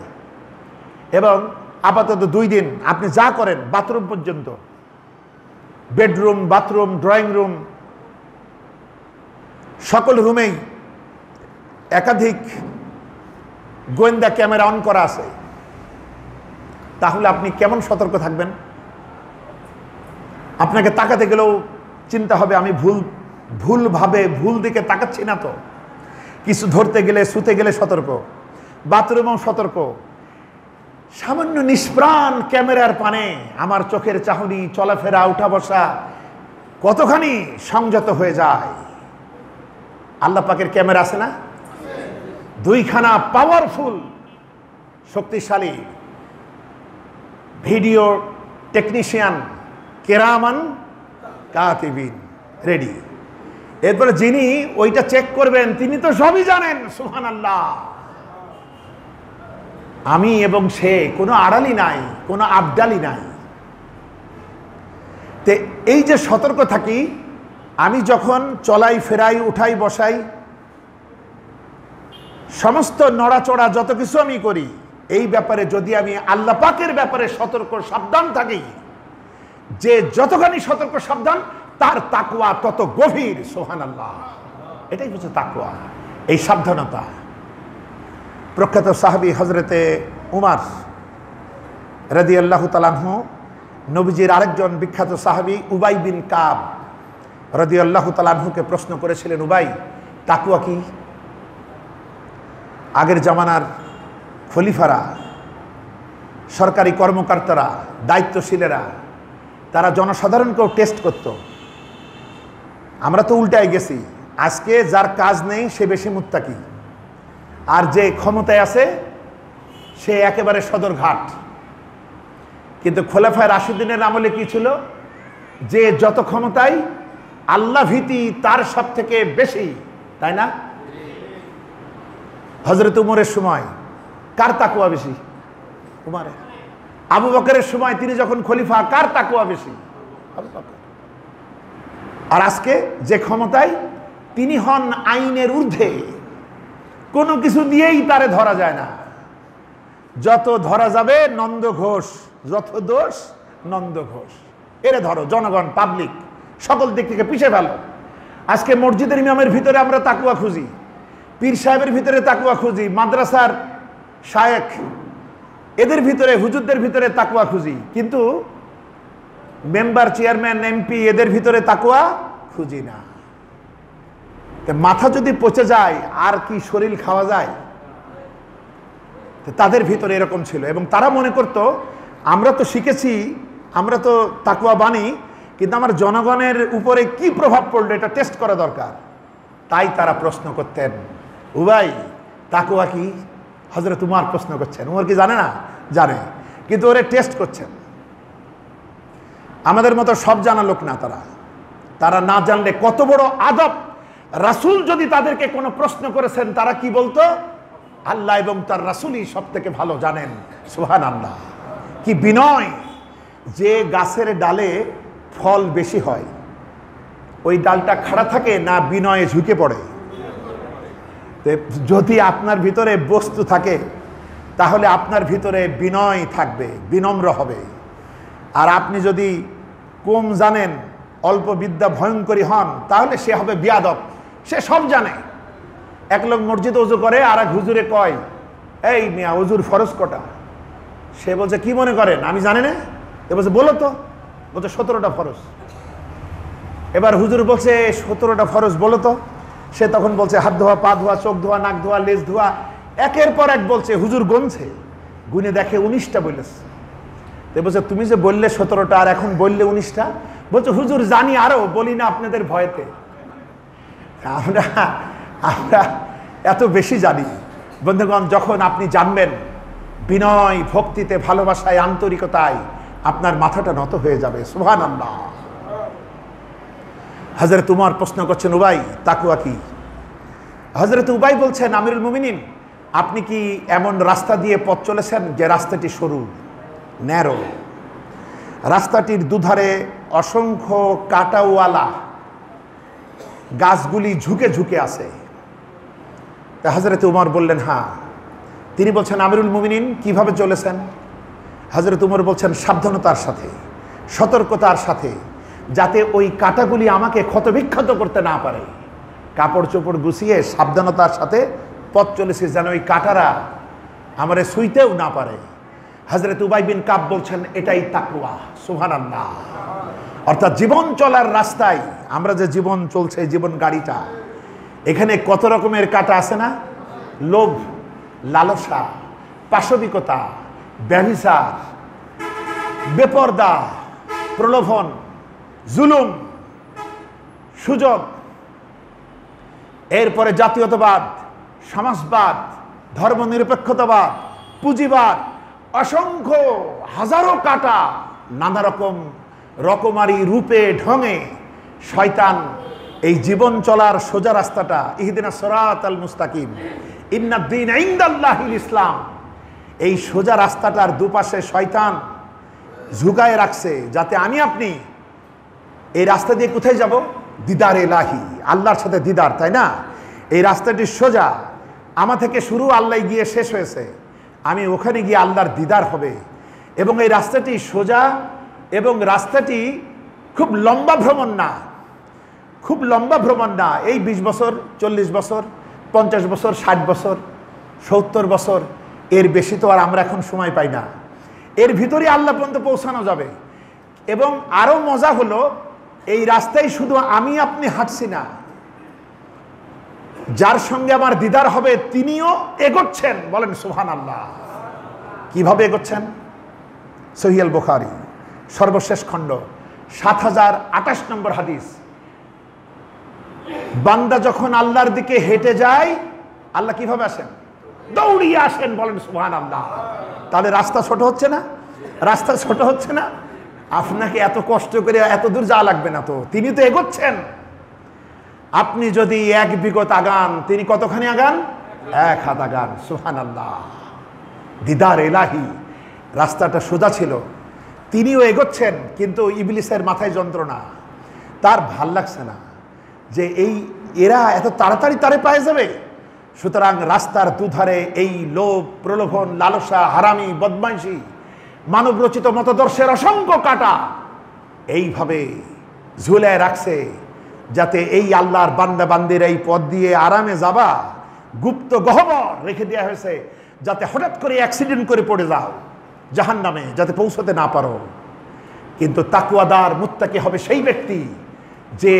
এবং আপাতত 2 দিন আপনি যা করেন, বাথরুম পর্যন্ত, বেডরুম, বাথরুম, ড্রয়িং রুম, সকল রুমেই একাধিক গোয়েন্দা ক্যামেরা অন করা আছে, তাহলে আপনি কেমন সতর্ক থাকবেন? আপনাকে তাকাতে গেলেও চিন্তা হবে আমি ভুলভাবে ভুল দিকে তাকাচ্ছি না তো। কিছু ধরতে গেলে, শুতে গেলে সতর্ক, বাথরুমেও সতর্ক। সামান্য নিষ্প্রাণ ক্যামেরার পানে আমার চোখের চাহনি, চলাফেরা, উঠা বসা কতখানি সংযত হয়ে যায়। আল্লাহ পাকের ক্যামেরা আছে না? 2খানা পাওয়ারফুল, শক্তিশালী ভিডিও টেকনিশিয়ান, কেরামান কাতিবিন, রেডি। এরপরে যিনি ওইটা চেক করবেন, তিনি তো সবই জানেন। সুবহানাল্লাহ। আমি এবং সে কোনো আড়ালি নাই, কোনো আবডালি নাই। তে এই যে সতর্ক থাকি, আমি যখন চলাই, ফেরাই, উঠাই, বসাই, সমস্ত নড়াচড়া যত কিছু আমি করি, এই ব্যাপারে যদি আমি আল্লাহ পাকের ব্যাপারে সতর্ক সাবধান থাকি, যে যতখানি সতর্ক সাবধান, তার তাকওয়া তত গভীর। সুবহানাল্লাহ। এটাই হচ্ছে তাকওয়া, এই সাবধানতা। প্রখ্যাত সাহাবী হযরতে উমর রাদিয়াল্লাহু তাআলা আনহু, নবীজির আরেকজন বিখ্যাত সাহাবী উবাই বিন কাব রাদিয়াল্লাহু তাআলা আনহুকে প্রশ্ন করেছিলেন, উবাই, তাকওয়া কি? আগের জামানার খলিফারা, সরকারি কর্মকর্তারা, দায়িত্বশীলেরা, তারা জনসাধারণকেও টেস্ট করত। আমরা তো উল্টায় গেছি, আজকে যার কাজ নেই সে বেশি মুত্তাকি, আর যে ক্ষমতায় আছে সে একেবারে সদরঘাট। কিন্তু খোলাফায়ে রাশিদিনের আমলে কি ছিল? যে যত ক্ষমতায়, আল্লাহ ভীতি তার সব থেকে বেশি, তাই না? হযরত উমরের সময় কার তাকওয়া বেশি? উমরের। আবু বকরের সময় তিনি যখন খলিফা, কার তাকওয়া বেশি? আবু বকর। আর আজকে যে ক্ষমতায়, তিনি হন আইনের ঊর্ধ্বে, কোনো কিছু দিয়েই তারে ধরা যায় না। যত ধরা যাবে নন্দ ঘোষ, যত দোষ নন্দ ঘোষ, এরে ধরো, জনগণ, পাবলিক সকল দিক থেকে পিছিয়ে ফেলো। আজকে মসজিদের ইমামের ভিতরে আমরা তাকুয়া খুঁজি, পীর সাহেবের ভিতরে তাকুয়া খুঁজি, মাদ্রাসার শায়েখ এদের ভিতরে, হুজুরদের ভিতরে তাকুয়া খুঁজি, কিন্তু মেম্বার, চেয়ারম্যান, এমপি এদের ভিতরে তাকুয়া খুঁজি না। মাথা যদি পচে যায় আর কি শরীর খাওয়া যায়? তাদের ভিতরে এরকম ছিল, এবং তারা মনে করত আমরা তো শিখেছি, আমরা তো তাকুয়া বানি, কিন্তু আমার জনগণের উপরে কি প্রভাব পড়লো এটা টেস্ট করা দরকার। তাই তারা প্রশ্ন করতেন, উবাই তাকুয়া কি? হযরত উমর প্রশ্ন করছেন। উমর কি জানে না? জানে, কিন্তু ওরে টেস্ট করছেন। আমাদের মতো সব জানা লোক না তারা, তারা না জানলে কত বড় আদব। রাসূল যদি তাদেরকে কোনো প্রশ্ন করেছেন, তারা কি বলতো? আল্লাহ এবং তার রাসূলই সব থেকে ভালো জানেন। সুবহানাল্লাহ, কি বিনয়! যে গাছের ডালে ফল বেশি হয় ওই ডালটা খাড়া থাকে না বিনয়ে ঝুঁকে পড়ে? যদি আপনার ভিতরে বস্তু থাকে তাহলে আপনার ভিতরে বিনয় থাকবে, বিনম্র হবে। আর আপনি যদি কম জানেন, অল্প বিদ্যা ভয়ঙ্করী হন, তাহলে সে হবে বিয়াদব, সে সব জানে। এক লোক মসজিদে ওযু করে, আর এক হুজুরে কয়, এই মিয়া ওযুর ফরজ কটা? সে বলছে কি মনে করেন আমি জানি না? এ বলছে বলো তো। বলছে 17টা ফরজ। এবার হুজুর বলছে 17টা ফরজ বলো তো। সে তখন বলছে হাত ধোয়া, পা ধোয়া, চোখ ধোয়া, নাক ধোয়া, লেজ ধোয়া, একের পর এক বলছে। হুজুর গুনছে, গুনে দেখে 19টা বলেছে। বলছে তুমি যে বললে 17টা আর এখন বললে 19টা। বলছে হুজুর জানি, আরো বলি না আপনাদের ভয়েতে। আমরা আমরা এত বেশি জানি। বন্ধুগণ, যখন আপনি জানবেন বিনয়, ভক্তিতে, ভালোবাসায়, আন্তরিকতায়, আপনার মাথাটা নত হয়ে যাবে। সুবহানাল্লাহ। হযরত উমর প্রশ্ন করছেন, উবাই তাকওয়া কি? হযরত উবাই বলছেন, আমিরুল মুমিনিন, আপনি কি এমন রাস্তা দিয়ে পথ চলেছেন যে রাস্তাটি সরু, ন্যারো? রাস্তাটির দুধারে অসংখ্য কাঁটাওয়ালা গাছগুলি ঝুঁকে ঝুঁকে আছে। তা হযরত উমর বললেন হ্যাঁ। তিনি বলছেন, আমিরুল মুমিনিন কিভাবে চলেছেন? হযরত উমর বলছেন, সাবধানতার সাথে, সতর্কতার সাথে, যাতে ওই কাঁটাগুলি আমাকে ক্ষতবিক্ষত করতে না পারে। কাপড় চোপড় গুছিয়ে সাবধানতার সাথে পথ চলেছে, যেন ওই কাঁটারা আমারে ছুঁইতেও না পারে। হযরত উবাই বিন কাব বলছেন, এটাই তাকওয়া। সুবহানাল্লাহ। অর্থাৎ জীবন চলার রাস্তায়, আমরা যে জীবন চলছে, জীবন গাড়িটা, এখানে কত রকমের কাঁটা আছে না? লোভ, লালসা, পাশবিকতা, ব্যভিচার, বেপরদা, প্রলোভন, জুলুম, সুযোগ, এরপরে জাতীয়তাবাদ, সমাজবাদ, ধর্মনিরপেক্ষতাবাদ, পুঁজিবাদ, অসংখ্য হাজারো কাঁটা, নানা রকম রকমারি রূপে ঢঙে শয়তান এই জীবন চলার সোজা রাস্তাটা, ইহদিনাস সিরাতাল মুস্তাকিম, ইন্নাদ-দীন ইনদাল্লাহিল ইসলাম, এই সোজা রাস্তাটার দুপাশে শয়তান ঝুঁকায় রাখছে, যাতে আমি আপনি এই রাস্তা দিয়ে কোথায় যাব? দিদার এলাহি, আল্লাহর সাথে দিদার, তাই না? এই রাস্তাটি সোজা, আমা থেকে শুরু, আল্লাহ গিয়ে শেষ হয়েছে, আমি ওখানে গিয়ে আল্লাহর দিদার হবে। এবং এই রাস্তাটি সোজা, এবং রাস্তাটি খুব লম্বা ভ্রমণ না, খুব লম্বা ভ্রমণ না। এই 20 বছর, 40 বছর, 50 বছর, 60 বছর, 70 বছর, এর বেশি তো আর আমরা এখন সময় পাই না। এর ভিতরে আল্লাহ পর্যন্ত পৌঁছানো যাবে। এবং আরো মজা হলো, এই রাস্তায় শুধু আমি আপনি হাঁটছি না, যার সঙ্গে আমার দিদার হবে তিনিও এগোচ্ছেন। বলেন সুবহানাল্লাহ। কিভাবে এগোচ্ছেন? সহিহ আল বুখারী সর্বশেষ খণ্ড 7028 নম্বর হাদিস। বান্দা যখন আল্লাহর দিকে হেঁটে যায়, আল্লাহ কিভাবে আসেন? দৌড়িয়ে আসেন। বলেন সুবহানাল্লাহ। তাহলে রাস্তা ছোট হচ্ছে না? রাস্তা ছোট হচ্ছে না? আপনাকে এত কষ্ট করে এত দূর যাওয়া লাগবে না তো, তিনি তো এগোচ্ছেন। আপনি যদি 1 বিঘত আগান, তিনি কতখানি আগান? 1 হাত আগান। সুবহানাল্লাহ। দিদার এলাহি, রাস্তাটা সোজা ছিল, তিনিও এগোচ্ছেন, কিন্তু ইবলিসের মাথায় যন্ত্রণা, তার ভাল লাগছে না যে এই এরা এত তাড়াতাড়ি তারে পায়ে যাবে? সুতরাং রাস্তার দুধারে এই লোভ, প্রলোভন, লালসা, হারামি, বদমাইশি, মানব রচিত মতদর্শের অসংখ্য কাঁটা এইভাবে ঝুলে রাখছে, যাতে এই আল্লাহর বান্দা বান্দির এই পথ দিয়ে আরামে যাবা গুপ্ত গহ্বর রেখে দেওয়া হয়েছে, যাতে হঠাৎ করে অ্যাক্সিডেন্ট করে পড়ে যাও জাহান্নামে, যাতে পৌঁছতে না পারো। কিন্তু তাকওয়াদার মুত্তাকি হবে সেই ব্যক্তি যে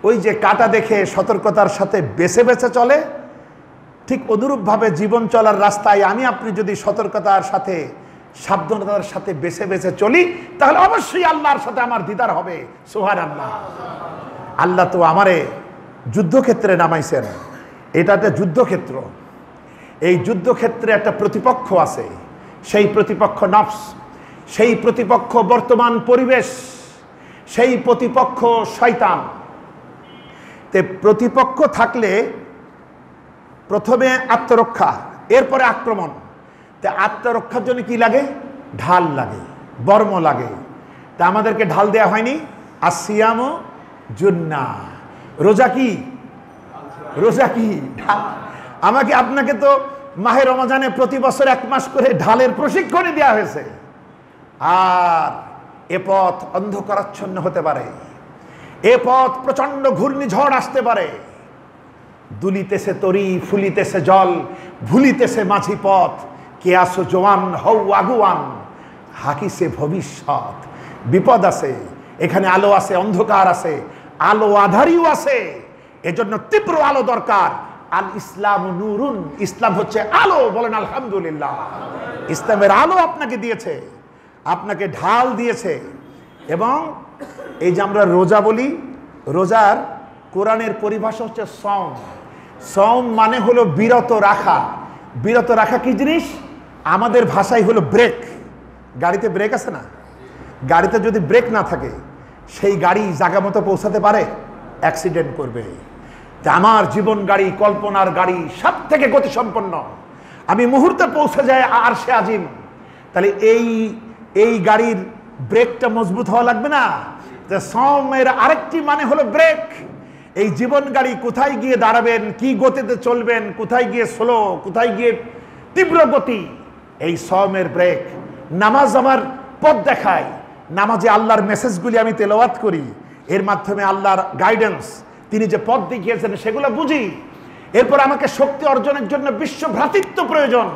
ওই যে কাঁটা দেখে সতর্কতার সাথে বেছে বেছে চলে। ঠিক অনুরূপভাবে জীবন চলার রাস্তায় আমি আপনি যদি সতর্কতার সাথে, সাবধানতার সাথে বেছে বেছে চলি, তাহলে অবশ্যই আল্লাহর সাথে আমার দিদার হবে। সুবহানাল্লাহ। আল্লাহ তো আমারে যুদ্ধক্ষেত্রে নামাইছেন, এটা একটা যুদ্ধক্ষেত্র। এই যুদ্ধক্ষেত্রে একটা প্রতিপক্ষ আছে, সেই প্রতিপক্ষ নফস, সেই প্রতিপক্ষ বর্তমান পরিবেশ, সেই প্রতিপক্ষ শয়তান। তে প্রতিপক্ষ থাকলে প্রথমে আত্মরক্ষা, এরপরে আক্রমণ। তা আত্মরক্ষার জন্য কি লাগে? ঢাল লাগে, বর্ম লাগে। তা আমাদেরকে ঢাল দেয়া হয়নি। আসিয়াম জুন্নাহ, রোজা কি? রোজা কি? ঢাল। আমাকে আপনাকে তো মাহে রমজানে প্রতি বছর 1 মাস করে ঢালের প্রশিক্ষণই দেওয়া হয়েছে। আর এ পথ অন্ধকারাচ্ছন্ন হতে পারে, এ পথ প্রচন্ড ঘূর্ণিঝড় আসতে পারে। দুলিতেছে তরি, ফুলিতেছে জল, ভুলিতেছে মাঝি পথ, কে আসো জোয়ান হও আগুয়ান, হাকিছে ভবিষ্যৎ। বিপদ আছে এখানে, আলো আছে, অন্ধকার আছে, আলো আধারিও আছে। এজন্য তীব্র আলো দরকার। আল ইসলাম নূরুন, ইসলাম হচ্ছে আলো। বলেন আলহামদুলিল্লাহ। ইসলামের আলো আপনাকে দিয়েছে, আপনাকে ঢাল দিয়েছে। এবং এই যে আমরা রোজা বলি, রোজার কোরআনের পরিভাষা হচ্ছে সওম। সওম মানে হলো বিরত রাখা। বিরত রাখা কি জিনিস? আমাদের ভাষায় হলো ব্রেক। গাড়িতে ব্রেক আছে না? গাড়িতে যদি ব্রেক না থাকে, সেই গাড়ি জায়গা মতো পৌঁছাতে পারে? অ্যাক্সিডেন্ট করবে। আমার জীবন গাড়ি, কল্পনার গাড়ি, সব থেকে গতিসম্পন্ন। আমি মুহূর্তে পৌঁছে যাই আরশে আজিম। তাহলে এই গাড়ির ব্রেকটা মজবুত হওয়া লাগবে না? সওমের আরেকটি মানে হলো ব্রেক। এই জীবন গাড়ি কোথায় গিয়ে দাঁড়াবেন, কি গতিতে চলবেন, কোথায় গিয়ে স্লো, কোথায় গিয়ে তীব্র গতি, এই সওমের ব্রেক। নামাজ আমার পথ দেখায়। নামাজে আল্লাহর মেসেজগুলি আমি তেলাওয়াত করি, এর মাধ্যমে আল্লাহর গাইডেন্স, তিনি যে পথ দেখিয়েছেন সেগুলো বুঝি। এরপর আমাকে শক্তি অর্জনের জন্য বিশ্ব ভ্রাতৃত্ব প্রয়োজন।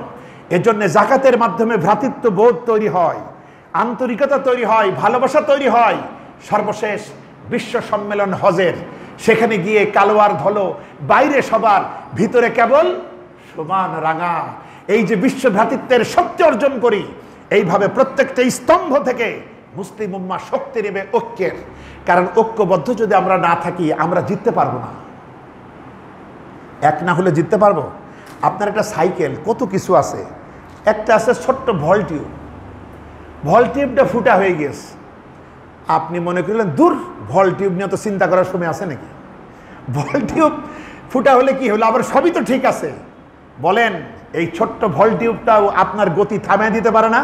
এজন্য যাকাতের মাধ্যমে ভ্রাতৃত্ব বোধ তৈরি হয়, আন্তরিকতা তৈরি হয়, ভালোবাসা তৈরি হয়। সর্বশেষ বিশ্ব সম্মেলন হজের, সেখানে গিয়ে কালোয়ার ধলো, বাইরে সবার, ভিতরে কেবল সমান রাঙা। এই যে বিশ্ব ভ্রাতৃত্বের শক্তি অর্জন করি, এইভাবে প্রত্যেকটা স্তম্ভ থেকে মুসলিম উম্মাহ শক্তি নেবে ঐক্যের। কারণ ঐক্যবদ্ধ যদি আমরা না থাকি, আমরা জিততে পারবো না। এক না হলে জিততে পারবো? আপনার একটা সাইকেল, কত কিছু আছে। একটা আছে ছোট্ট ভল টিউব, ভল টিউবটা ফুটা হয়ে গেছে। আপনি মনে করলেন দূর, ভল টিউব নিয়ে তো চিন্তা করার সময় আছে নাকি? ভল টিউব ফুটা হলে কি হলো? আবার সবই তো ঠিক আছে। বলেন, এই ছোট্ট ভল টিউবটাও আপনার গতি থামিয়ে দিতে পারে না?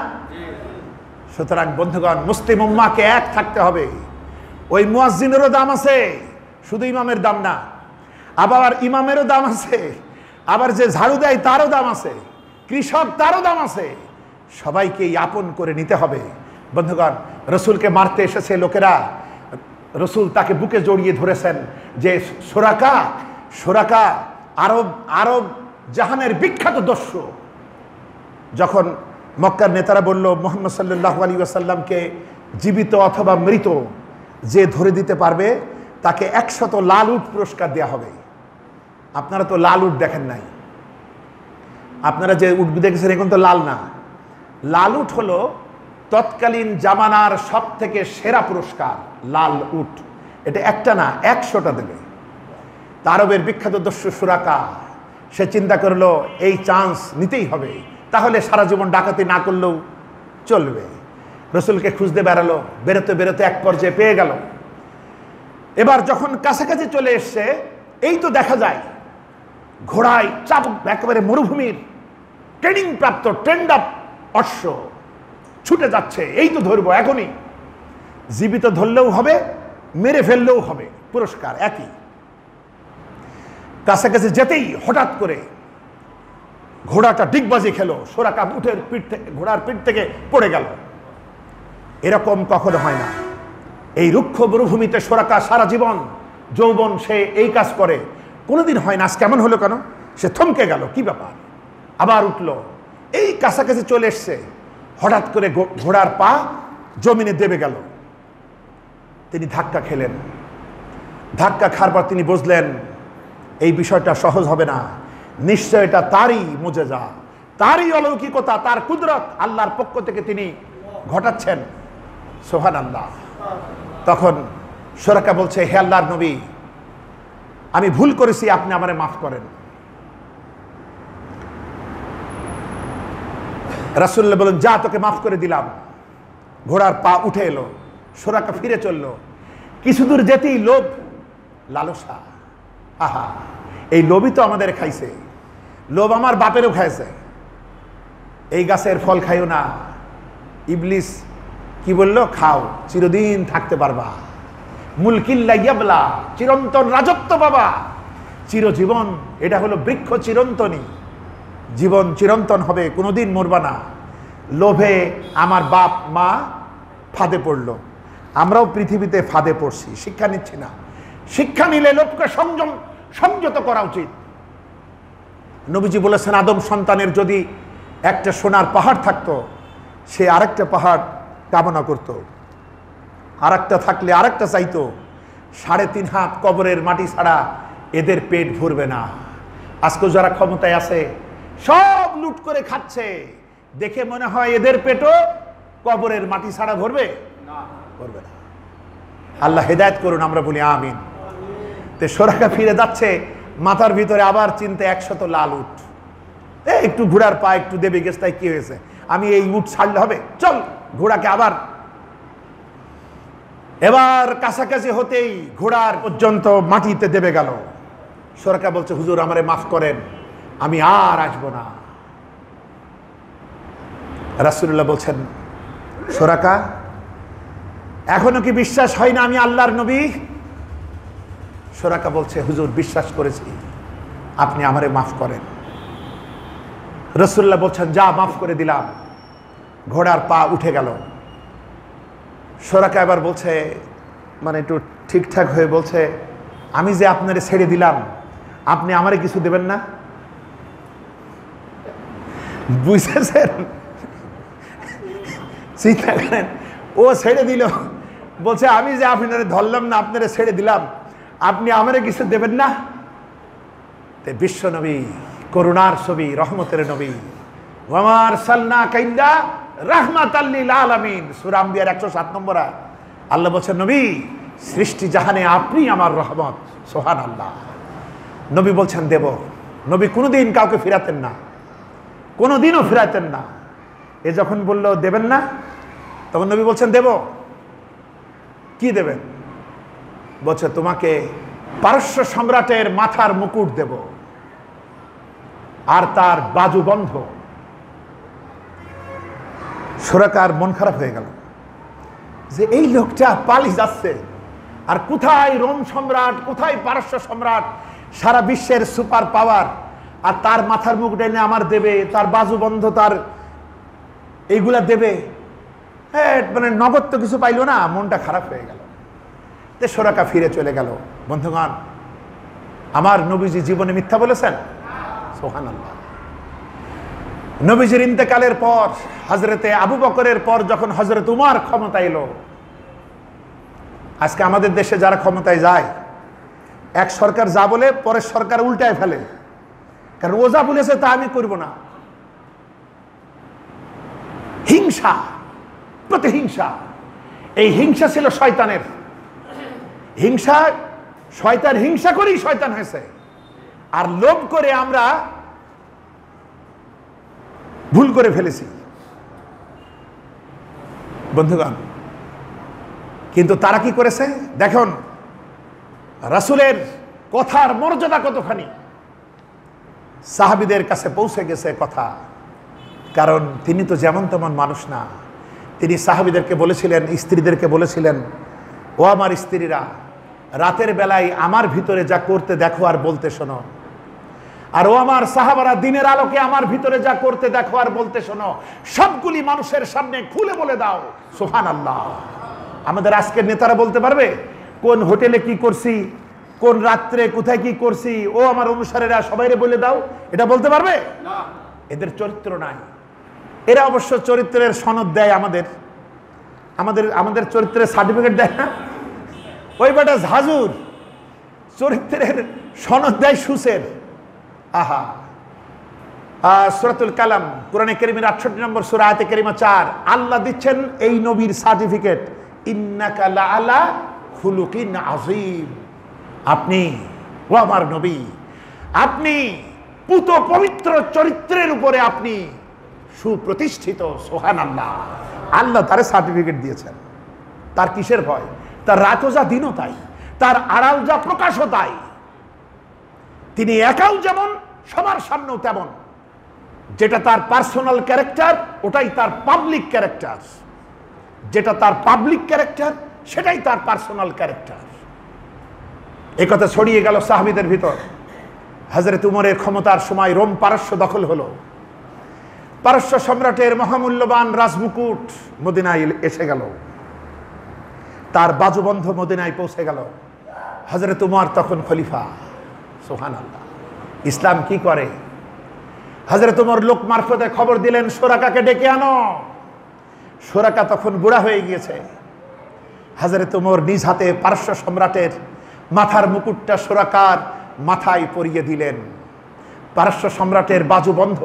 সুতরাং বন্ধুগণ, মুসলিম উম্মাহকে এক থাকতে হবে। ওই মুয়াজ্জিনেরও দাম আছে, শুধু ইমামের দাম না। আবার ইমামেরও দাম আছে, আবার যে ঝাড়ু দেয় তারও দাম আছে, কৃষক তারও দাম আছে। সবাইকেই আপন করে নিতে হবে। বন্ধুগণ, রসুলকে মারতে এসেছে লোকেরা, রসুল তাকে বুকে জড়িয়ে ধরেছেন যে সোরাকা আরব জাহানের বিখ্যাত দস্যু। যখন মক্কার নেতারা বলল মুহাম্মদ সাল্লাল্লাহু আলাইহি ওয়াসাল্লামকে জীবিত অথবা মৃত যে ধরে দিতে পারবে তাকে 100 লাল উট পুরস্কার দেওয়া হবে। আপনারা তো লাল উট দেখেন নাই, আপনারা যে উট দেখেছেন এখন তো লাল না। লাল উট হলো তৎকালীন জামানার সব থেকে সেরা পুরস্কার, লাল উট। এটা একটা না, 100টা দেবে। আরবের বিখ্যাত দস্যু সুরাকা, সে চিন্তা করলো এই চান্স নিতেই হবে, তাহলে সারা জীবন ডাকাতি না করলেও চলবে। রসুলকে খুঁজতে বেড়ালো, বেরোতে বেরোতে এক পর্যায়ে পেয়ে গেল। এবার যখন কাছাকাছি চলে এসছে, এই তো দেখা যায় ঘোড়ায় চাপ, একেবারে মরুভূমির ট্রেনিং প্রাপ্ত ট্রেন্ড আপ অশ্ব ছুটে যাচ্ছে। এই তো ধরবো এখনই, জীবিত ধরলেও হবে, মেরে ফেললেও হবে, পুরস্কার একই। কাছাকাছি যেতেই হঠাৎ করে ঘোড়াটা ডিগবাজি খেলো, সুরাকা উটের পিঠ থেকে, ঘোড়ার পিঠ থেকে পড়ে গেল। এরকম কখনো হয় না। এই রুক্ষ মরুভূমিতে সুরাকা সারা জীবন যৌবন সে এই কাজ করে, কোনোদিন হয় না। আজ কেমন হলো কেন? সে থমকে গেল, কি ব্যাপার? আবার উঠলো, এই কাছাকাছি চলে এসছে, হঠাৎ করে ঘোড়ার পা জমিনে দেবে গেল। তিনি ধাক্কা খেলেন। ধাক্কা খাওয়ার পর তিনি বুঝলেন এই বিষয়টা সহজ হবে না, নিশ্চয় এটা তারই মুজেজা, তারই অলৌকিকতা, তার কুদরত আল্লাহর পক্ষ থেকে তিনি ঘটাচ্ছেন। সুবহানাল্লাহ। তখন সুরাকা বলছে, হে আল্লাহর নবী, আমি ভুল করেছি, আপনি আমারে মাফ করেন। রাসূলুল্লাহ বলেন, যা, তোকে মাফ করে দিলাম। ঘোড়ার পা উঠে এলো, সুরাকা ফিরে চলল। কিছু দূর যেতেই লোভ, লালসা, আহা, এই লোভই তো আমাদের খাইছে, লোভ আমার বাপেরও খাইছে। এই গাছের ফল খাইও না, ইবলিস কি বললো? খাও, চিরদিন থাকতে পারবা, মুলকিল্লা ইয়াবলা, চিরন্তন রাজত্ব বাবা, চিরজীবন। এটা হলো বৃক্ষ চিরন্তনী, জীবন চিরন্তন হবে, কোনোদিন মরবা না। লোভে আমার বাপ মা ফাঁদে পড়লো, আমরাও পৃথিবীতে ফাঁদে পড়ছি, শিক্ষা নিচ্ছি না। শিক্ষা নিলে লোভকে সংযত করা উচিত। নবীজি বলেছেন, আদম সন্তানের যদি একটা সোনার পাহাড় থাকতো, সে আরেকটা পাহাড় কামনা করত, আরেকটা থাকলে আরেকটা চাইতো। 3.5 হাত কবরের মাটি ছাড়া এদের পেট ভরবে না। আজকে যারা ক্ষমতায় আছে সব লুট করে খাচ্ছে, দেখে মনে হয় এদের পেটও কবরের মাটি ছাড়া ভরবে না, ভরবে না। আল্লাহ হেদায়েত করুন, আমরা বলি আমিন। তে সুরাকা ফিরে যাচ্ছে, মাথার ভিতরে আবার চিন্তা 100 লাল উট। একটু ঘোড়ার পা একটু দেবে গেছে, তাই কি হয়েছে, আমি এই উট ছাড়লে হবে, চল ঘোড়াকে আবার। এবার কাছাকাছি হতেই ঘোড়ার পর্যন্ত মাটিতে দেবে গেল। সুরাকা বলছে, হুজুর আমারে মাফ করেন, আমি আর আসবো না। রাসূলুল্লাহ বলছেন, সুরাকা এখনো কি বিশ্বাস হয় না আমি আল্লাহর নবী? সুরাকা বলছে, হুজুর বিশ্বাস করেছি, আপনি আমারে মাফ করেন। রাসূলুল্লাহ বলছেন, যা, মাফ করে দিলাম। ঘোড়ার পা উঠে গেল। সুরাকা এবার বলছে, মানে একটু ঠিকঠাক হয়ে বলছে, আমি যে আপনারে ছেড়ে দিলাম, আপনি আমারে কিছু দেবেন না? বুঝেছেন? চিন্তা করেন, ও ছেড়ে দিল, বলছে আমি যে আপনারে ধরলাম না, আপনারে ছেড়ে দিলাম, আপনি আমারে কিছু দেবেন না? বিশ্ব নবী, করুণার ছবি, রহমতের নবী, ওয়া আরসালনাকা ইল্লা রাহমাতাল লিল আলামিন, সূরা আম্বিয়ার 107 নম্বর। আল্লাহ বলছেন, নবী, সৃষ্টি জাহানে আপনি আমার রহমত। সুবহানাল্লাহ। নবী বলছেন দেব। নবী কোনোদিন কাউকে ফিরাতেন না, কোনোদিনও ফিরাতেন না। এ যখন বলল দেবেন না, তখন নবী বলছেন দেব। কি দেবেন? বলছে, তোমাকে পারস্য সম্রাটের মাথার মুকুট দেব, আর তার বাজু বন্ধ। সুরাকার মন খারাপ হয়ে গেল যে এই লোকটা পালিয়ে যাচ্ছে, আর কোথায় রোম সম্রাট, কোথায় পারস্য সম্রাট, সারা বিশ্বের সুপার পাওয়ার, আর তার মাথার মুকুট এনে আমার দেবে, তার বাজু বন্ধ, তার এইগুলা দেবে। মানে নগদ তো কিছু পাইল না, মনটা খারাপ হয়ে গেল। তে সুরাকা ফিরে চলে গেল। বন্ধুগণ, আমার নবীজি জীবনে মিথ্যা বলেছেন? সুবহানাল্লাহ। নবীজির ইন্তেকালের পর, হযরতে আবু বকরের পর যখন হযরত উমর ক্ষমতায় এলো, আজকে আমাদের দেশে যারা ক্ষমতায় যায়, এক সরকার যা বলে পরের সরকার উল্টায় ফেলে, কারণ ও যা বলেছে তা আমি করব না। হিংসা, প্রতিহিংসা, এই হিংসা ছিল শয়তানের। হিংসা, শয়তান হিংসা করেই শয়তান হয়েছে। আর লোভ করে আমরা ভুল করে ফেলেছি বন্ধুগণ। কিন্তু তারা কি করেছে দেখুন, রাসূলের কথার মর্যাদা কতখানি সাহাবীদের কাছে পৌঁছে গেছে কথা। কারণ তিনি তো যেমন তেমন মানুষ না। তিনি সাহাবীদেরকে বলেছিলেন, স্ত্রীদেরকে বলেছিলেন, ও আমার স্ত্রীরা, রাতের বেলায় আমার ভিতরে যা করতে দেখো আর বলতে শোনো। আর ও আমার সাহাবারা দিনের আলোকে আমার ভিতরে যা করতে দেখো আর বলতে শোনো, সবগুলি মানুষের সামনে খুলে বলে দাও সুবহানাল্লাহ। আমাদের আজকের নেতারা বলতে পারবে কোন হোটেলে কি করছি, কোন রাত্রে কোথায় কি করছি, ও আমার অনুসারীরা সবাইরে বলে দাও, এটা বলতে পারবে না। এদের চরিত্র নাই। এরা অবশ্য চরিত্রের সনদ দেয়, আমাদের আমাদের আমাদের চরিত্রের সার্টিফিকেট দেয় না। ওই বেটা ঝাজুর চরিত্রের সনদ দেয় সুসের। আহা, সূরাতুল কালাম কোরআনে কারীমের 68 নম্বর সূরা আয়াতে কারিমা 4, আল্লাহ দিচ্ছেন এই নবীর সার্টিফিকেট, ইন্নাকা লাআলা খুলুকিন আযীম। আপনি, ও আমার নবী, আপনি পুত পবিত্র চরিত্রের উপরে আপনি সুপ্রতিষ্ঠিত। সুবহানাল্লাহ। আল্লাহ তারে সার্টিফিকেট দিয়েছেন। তার কিসের ভয়? তার রাতও যা দিনও তাই, তার আড়াল যা প্রকাশও তাই। তিনি একাও যেমন, সবার সামনেও তেমন। যেটা তার পার্সোনাল ক্যারেক্টার ওটাই তার পাবলিক ক্যারেক্টার, যেটা তার পাবলিক ক্যারেক্টার সেটাই তার পার্সোনাল ক্যারেক্টার। এই কথা ছড়িয়ে গেল সাহাবীদের ভিতর। হযরত উমরের ক্ষমতার সময় রোম পারস্য দখল হলো। পারস্য সম্রাটের মহামূল্যবান রাজমুকুট মদিনায় এসে গেল, তার বাজুবন্ধ মদিনায় পৌঁছে গেল। হযরত উমর তখন খলিফা। সুবহানাল্লাহ। ইসলাম কি করে? হযরত উমর লোক মারফতে খবর দিলেন সুরাকাকে ডেকে আনো। সুরাকা তখন বুড়া হয়ে গিয়েছে। হযরত উমর নিজ হাতে পারস্য সম্রাটের মাথার মুকুটটা সুরাকার মাথায় পরিয়ে দিলেন। পারস্য সম্রাটের বাজুবন্ধ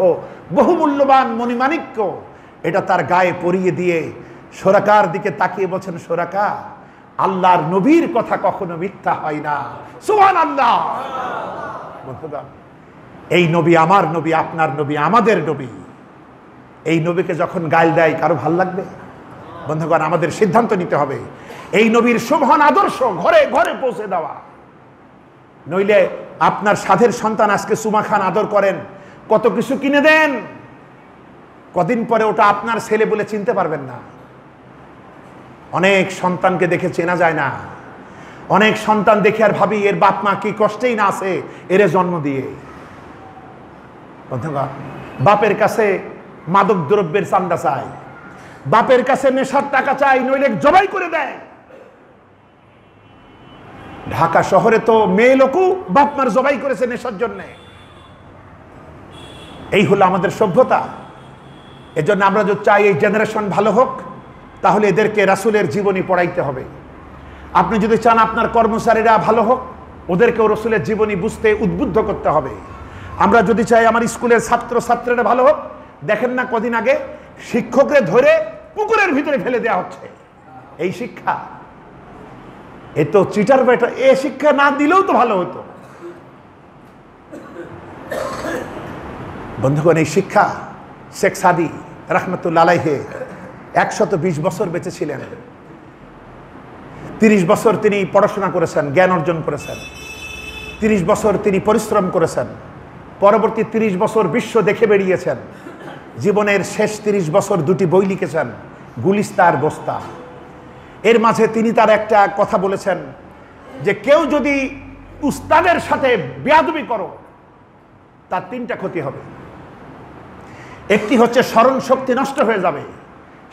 বহুমূল্যবান মণিমাণিক্য এটা তার গায়ে পরিয়ে দিয়ে সুরাকার দিকে তাকিয়ে বলছেন, সুরাকা, আল্লাহর নবীর কথা কখনো মিথ্যা হয় না। সুবহানাল্লাহ। বন্ধুগণ, এই নবী আমার নবী, আপনার নবী, আমাদের নবী। এই নবীকে যখন গাল দেয় কারো ভাল লাগবে? বন্ধুগণ, আমাদের সিদ্ধান্ত নিতে হবে এই নবীর শোভন আদর্শ ঘরে ঘরে পৌঁছে দেওয়া। নইলে আপনার সাধের সন্তান আজকে সুমা খান আদর করেন, কত কিছু কিনে দেন, কদিন পরে ওটা আপনার ছেলে বলে চিনতে পারবেন না। অনেক সন্তানকে দেখে চেনা যায় না। অনেক সন্তান দেখে আর ভাবি এর বাপ মা কি কষ্টেই না আছে এর জন্ম দিয়ে। বাপের কাছে মাদক দ্রব্যের চান্দা চাই, বাপের কাছে নেশার টাকা চাই, নইলে জবাই করে দেয়। ঢাকা শহরে তো মেয়ে লোকও বাপ মার জবাই করেছে নেশার জন্য। এই হলো আমাদের সভ্যতা। এজন্য আমরা যদি চাই এই জেনারেশন ভালো হোক, তাহলে এদেরকে রাসূলের জীবনী পড়াইতে হবে। আপনি যদি চান আপনার কর্মচারীরা ভালো হোক, ওদেরকেও রাসূলের জীবনী বুঝতে উদ্বুদ্ধ করতে হবে। আমরা যদি চাই আমার স্কুলের ছাত্র ছাত্রীরা ভালো হোক, দেখেন না কদিন আগে শিক্ষকদের ধরে পুকুরের ভিতরে ফেলে দেওয়া হচ্ছে। এই শিক্ষা, এ তো চিটার বেটা। এ শিক্ষা না দিলেও তো ভালো হতো। বন্ধুগণ, এই শিক্ষা শেখ সাদি রাহমাতুল্লাহ আলাইহি 120 বছর বেঁচে ছিলেন। 30 বছর তিনি পড়াশোনা করেছেন, জ্ঞান অর্জন করেছেন। 30 বছর তিনি পরিশ্রম করেছেন। পরবর্তী 30 বছর বিশ্ব দেখে বেরিয়েছেন। জীবনের শেষ 30 বছর 2টি বই লিখেছেন, গুলিস্তা আর বস্তা। এর মাঝে তিনি তার একটা কথা বলেছেন যে কেউ যদি উস্তাদের সাথে বেয়াদবি করো তার 3টা ক্ষতি হবে। একটি হচ্ছে স্মরণ শক্তি নষ্ট হয়ে যাবে,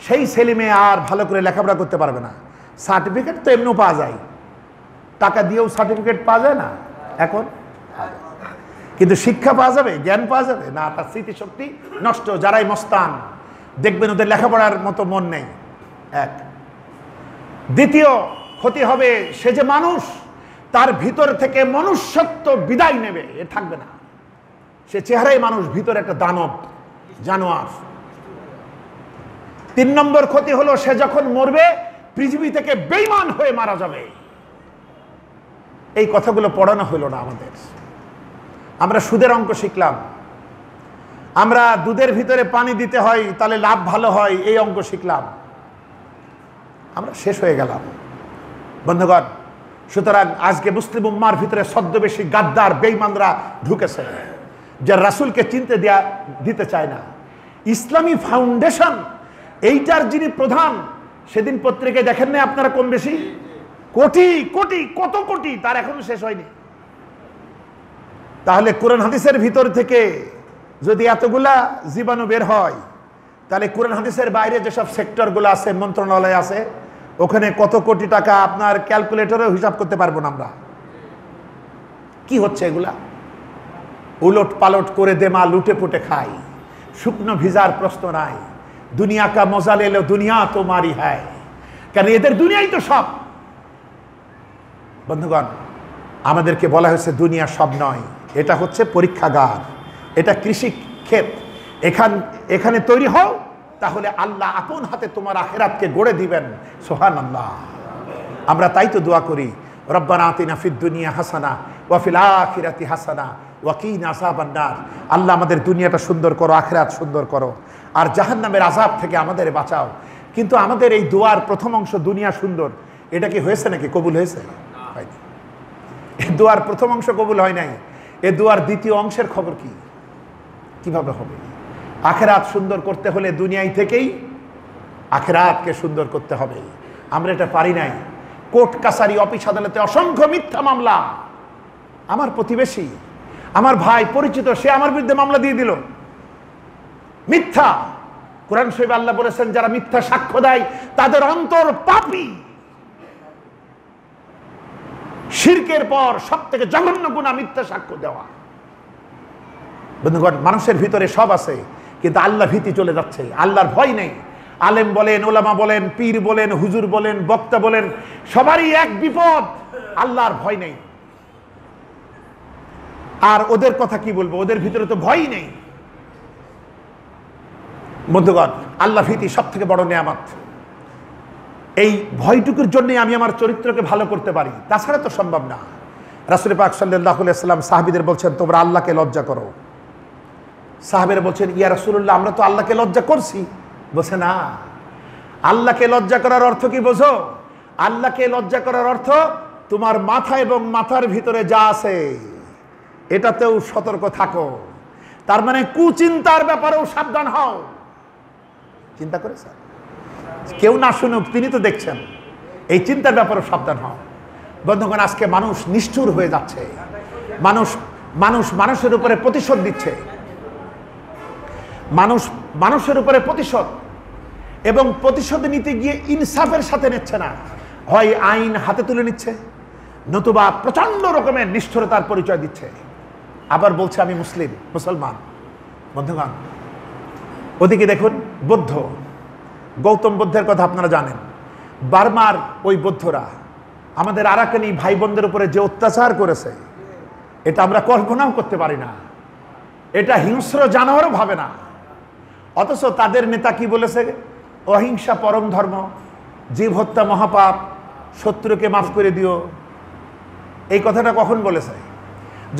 সেই ছেলে মেয়ে আর ভালো করে লেখাপড়া করতে পারবে না। সার্টিফিকেট তো এমনিও পাওয়া যায়, টাকা দিয়েও সার্টিফিকেট পাওয়া যায় না এখন, কিন্তু শিক্ষা পাওয়া যাবে, জ্ঞান পাওয়া যাবে না। তার স্মৃতিশক্তি নষ্ট। যারাই মস্তান দেখবেন ওদের লেখাপড়ার মতো মন নেই। এক। দ্বিতীয় ক্ষতি হবে, সে যে মানুষ, তার ভিতর থেকে মনুষ্যত্ব বিদায় নেবে, এ থাকবে না। সে চেহারাই মানুষ, ভিতরে একটা দানব, জানোয়ার। 3 নম্বর ক্ষতি হলো, সে যখন মরবে পৃথিবী থেকে বেঈমান হয়ে মারা যাবে। এই কথাগুলো পড়ানো হলো না আমাদের। আমরা সুদের অঙ্ক শিখলাম, আমরা দুধের ভিতরে পানি দিতে হয় তাহলে লাভ ভালো হয়, এই অঙ্ক শিখলাম, আমরা শেষ হয়ে গেলাম। বন্ধুগণ, সুতরাং আজকে মুসলিম উম্মার ভিতরে ছদ্মবেশী গাদ্দার বেঈমানরা ঢুকেছে, যে রাসূলকে চিনতে দিতে চায় না। ইসলামী ফাউন্ডেশন এইটার যিনি প্রধান, সেদিন পত্রিকায় দেখেন না আপনারা কম বেশি, কোটি কোটি কত কোটি, তার এখনো শেষ হয়নি। তাহলে কোরআন হাদিসের ভিতর থেকে যদি এতগুলা জীবাণু বের হয়, তাহলে কোরআন হাদিসের বাইরে যেসব সেক্টরগুলো আছে, মন্ত্রণালয় আছে, ওখানে কত কোটি টাকা আপনার ক্যালকুলেটরেও হিসাব করতে পারবো না আমরা। কি হচ্ছে এগুলা? উলট পালট করে দেমা লুটে পুটে খাই, শুকনো ভিজার প্রশ্ন নাই। দুনিয়া কা মজা লেলো দুনিয়া তোমারই হয়, কারণ এদের দুনিয়াই তো সব। বন্ধুগণ, আমাদেরকে বলা হয়েছে দুনিয়া সব নয়, এটা হচ্ছে পরীক্ষাগার, এটা কৃষি ক্ষেত। এখানে তৈরি হও, তাহলে আল্লাহ আপন হাতে তোমার আখিরাতকে গড়ে দিবেন। সুবহানাল্লাহ। আমরা তাই তো দোয়া করি, রব্বানা আতিনা ফিদ দুনিয়া হাসানা ওয়া ফিল আখিরাতি হাসানা ওয়া কিনা আযাবান নার। আল্লাহ আমাদের দুনিয়াটা সুন্দর করো, আখিরাত সুন্দর করো, আর জাহান্নামের আযাব থেকে আমাদের বাঁচাও। কিন্তু আমাদের এই দোয়ার প্রথম অংশ দুনিয়া সুন্দর, এটা কি হয়েছে নাকি? কবুল হয়েছে? হয়নি। এই দোয়ার প্রথম অংশ কবুল হয় নাই। এই দোয়ার দ্বিতীয় অংশের খবর কি? কিভাবে হবে? আখিরাত সুন্দর করতে হলে দুনিয়ায় থেকেই আখিরাতকে সুন্দর করতে হবে। আমরা এটা পারি নাই। কোর্ট কাছারি অফিস আদালতে অসংখ্য মিথ্যা মামলা। আমার প্রতিবেশী, আমার ভাই পরিচিত, সে আমার বিরুদ্ধে মামলা দিয়ে দিল, মিথ্যা। কোরআন শরীফে আল্লাহ বলেছেন, যারা মিথ্যা সাক্ষ্য দেয় তাদের অন্তর পাপী। শিরকের পর সব থেকে জঘন্য গুনাহ মিথ্যা সাক্ষ্য দেওয়া। বন্ধুগণ, মানুষের ভিতরে সব আছে, কিন্তু আল্লাহ ভীতি চলে যাচ্ছে, আল্লাহর ভয় নেই। আলেম বলেন, ওলামা বলেন, পীর বলেন, হুজুর বলেন, বক্তা বলেন, সবারই এক বিপদ, আল্লাহর ভয় নেই। আর ওদের কথা কি বলবো? ওদের ভিতরে তো ভয়ই নেই। বন্ধুগণ, আল্লাহ ভীতি সব থেকে বড় নিয়ামত। এই ভয়টুকুর জন্যই আমি আমার চরিত্রকে ভালো করতে পারি, তাছাড়া তো সম্ভব না। রাসূল পাক সাল্লাল্লাহু আলাইহি ওয়াসাল্লাম সাহাবীদের বলছেন, তোমরা আল্লাহকে লজ্জা করো। সাহাবীরা বলছেন, ইয়া রাসূলুল্লাহ, আমরা তো আল্লাহকে লজ্জা করছি। বলছে, না, আল্লাহকে লজ্জা করার অর্থ কি বোঝো? আল্লাহকে লজ্জা করার অর্থ তোমার মাথা এবং মাথার ভিতরে যা আছে এটাতেও সতর্ক থাকো। তার মানে কুচিন্তার ব্যাপারেও সাবধান হও। চিন্তা করেছেন? কেউ না শুনুক, তিনি তো দেখছেন। এই চিন্তার ব্যাপারেও সাবধান হও। বন্ধুগণ, আজকে মানুষ নিষ্ঠুর হয়ে যাচ্ছে। মানুষের উপরে প্রতিশোধ দিচ্ছে। মানুষের উপরে প্রতিশোধ, এবং প্রতিশোধ নিতে গিয়ে ইনসাফের সাথে নিচ্ছে না। হয় আইন হাতে তুলে নিচ্ছে, নতুবা প্রচন্ড রকমের নিষ্ঠুরতার পরিচয় দিচ্ছে। আবার বলছে আমি মুসলমান। বন্ধুগণ, ওদিকে দেখুন, বৌদ্ধ, গৌতম বুদ্ধের কথা আপনারা জানেন। বার্মার ওই বৌদ্ধরা আমাদের আরাকানি ভাই বোনদের উপরে যে অত্যাচার করেছে, এটা আমরা কল্পনাও করতে পারি না। এটা হিংস্র জানোয়ারও ভাবে না। অথচ তাদের নেতা কি বলেছে? অহিংসা পরম ধর্ম, জীব হত্যা মহাপাপ, শত্রুকে মাফ করে দিও। এই কথাটা কখন বলেছে?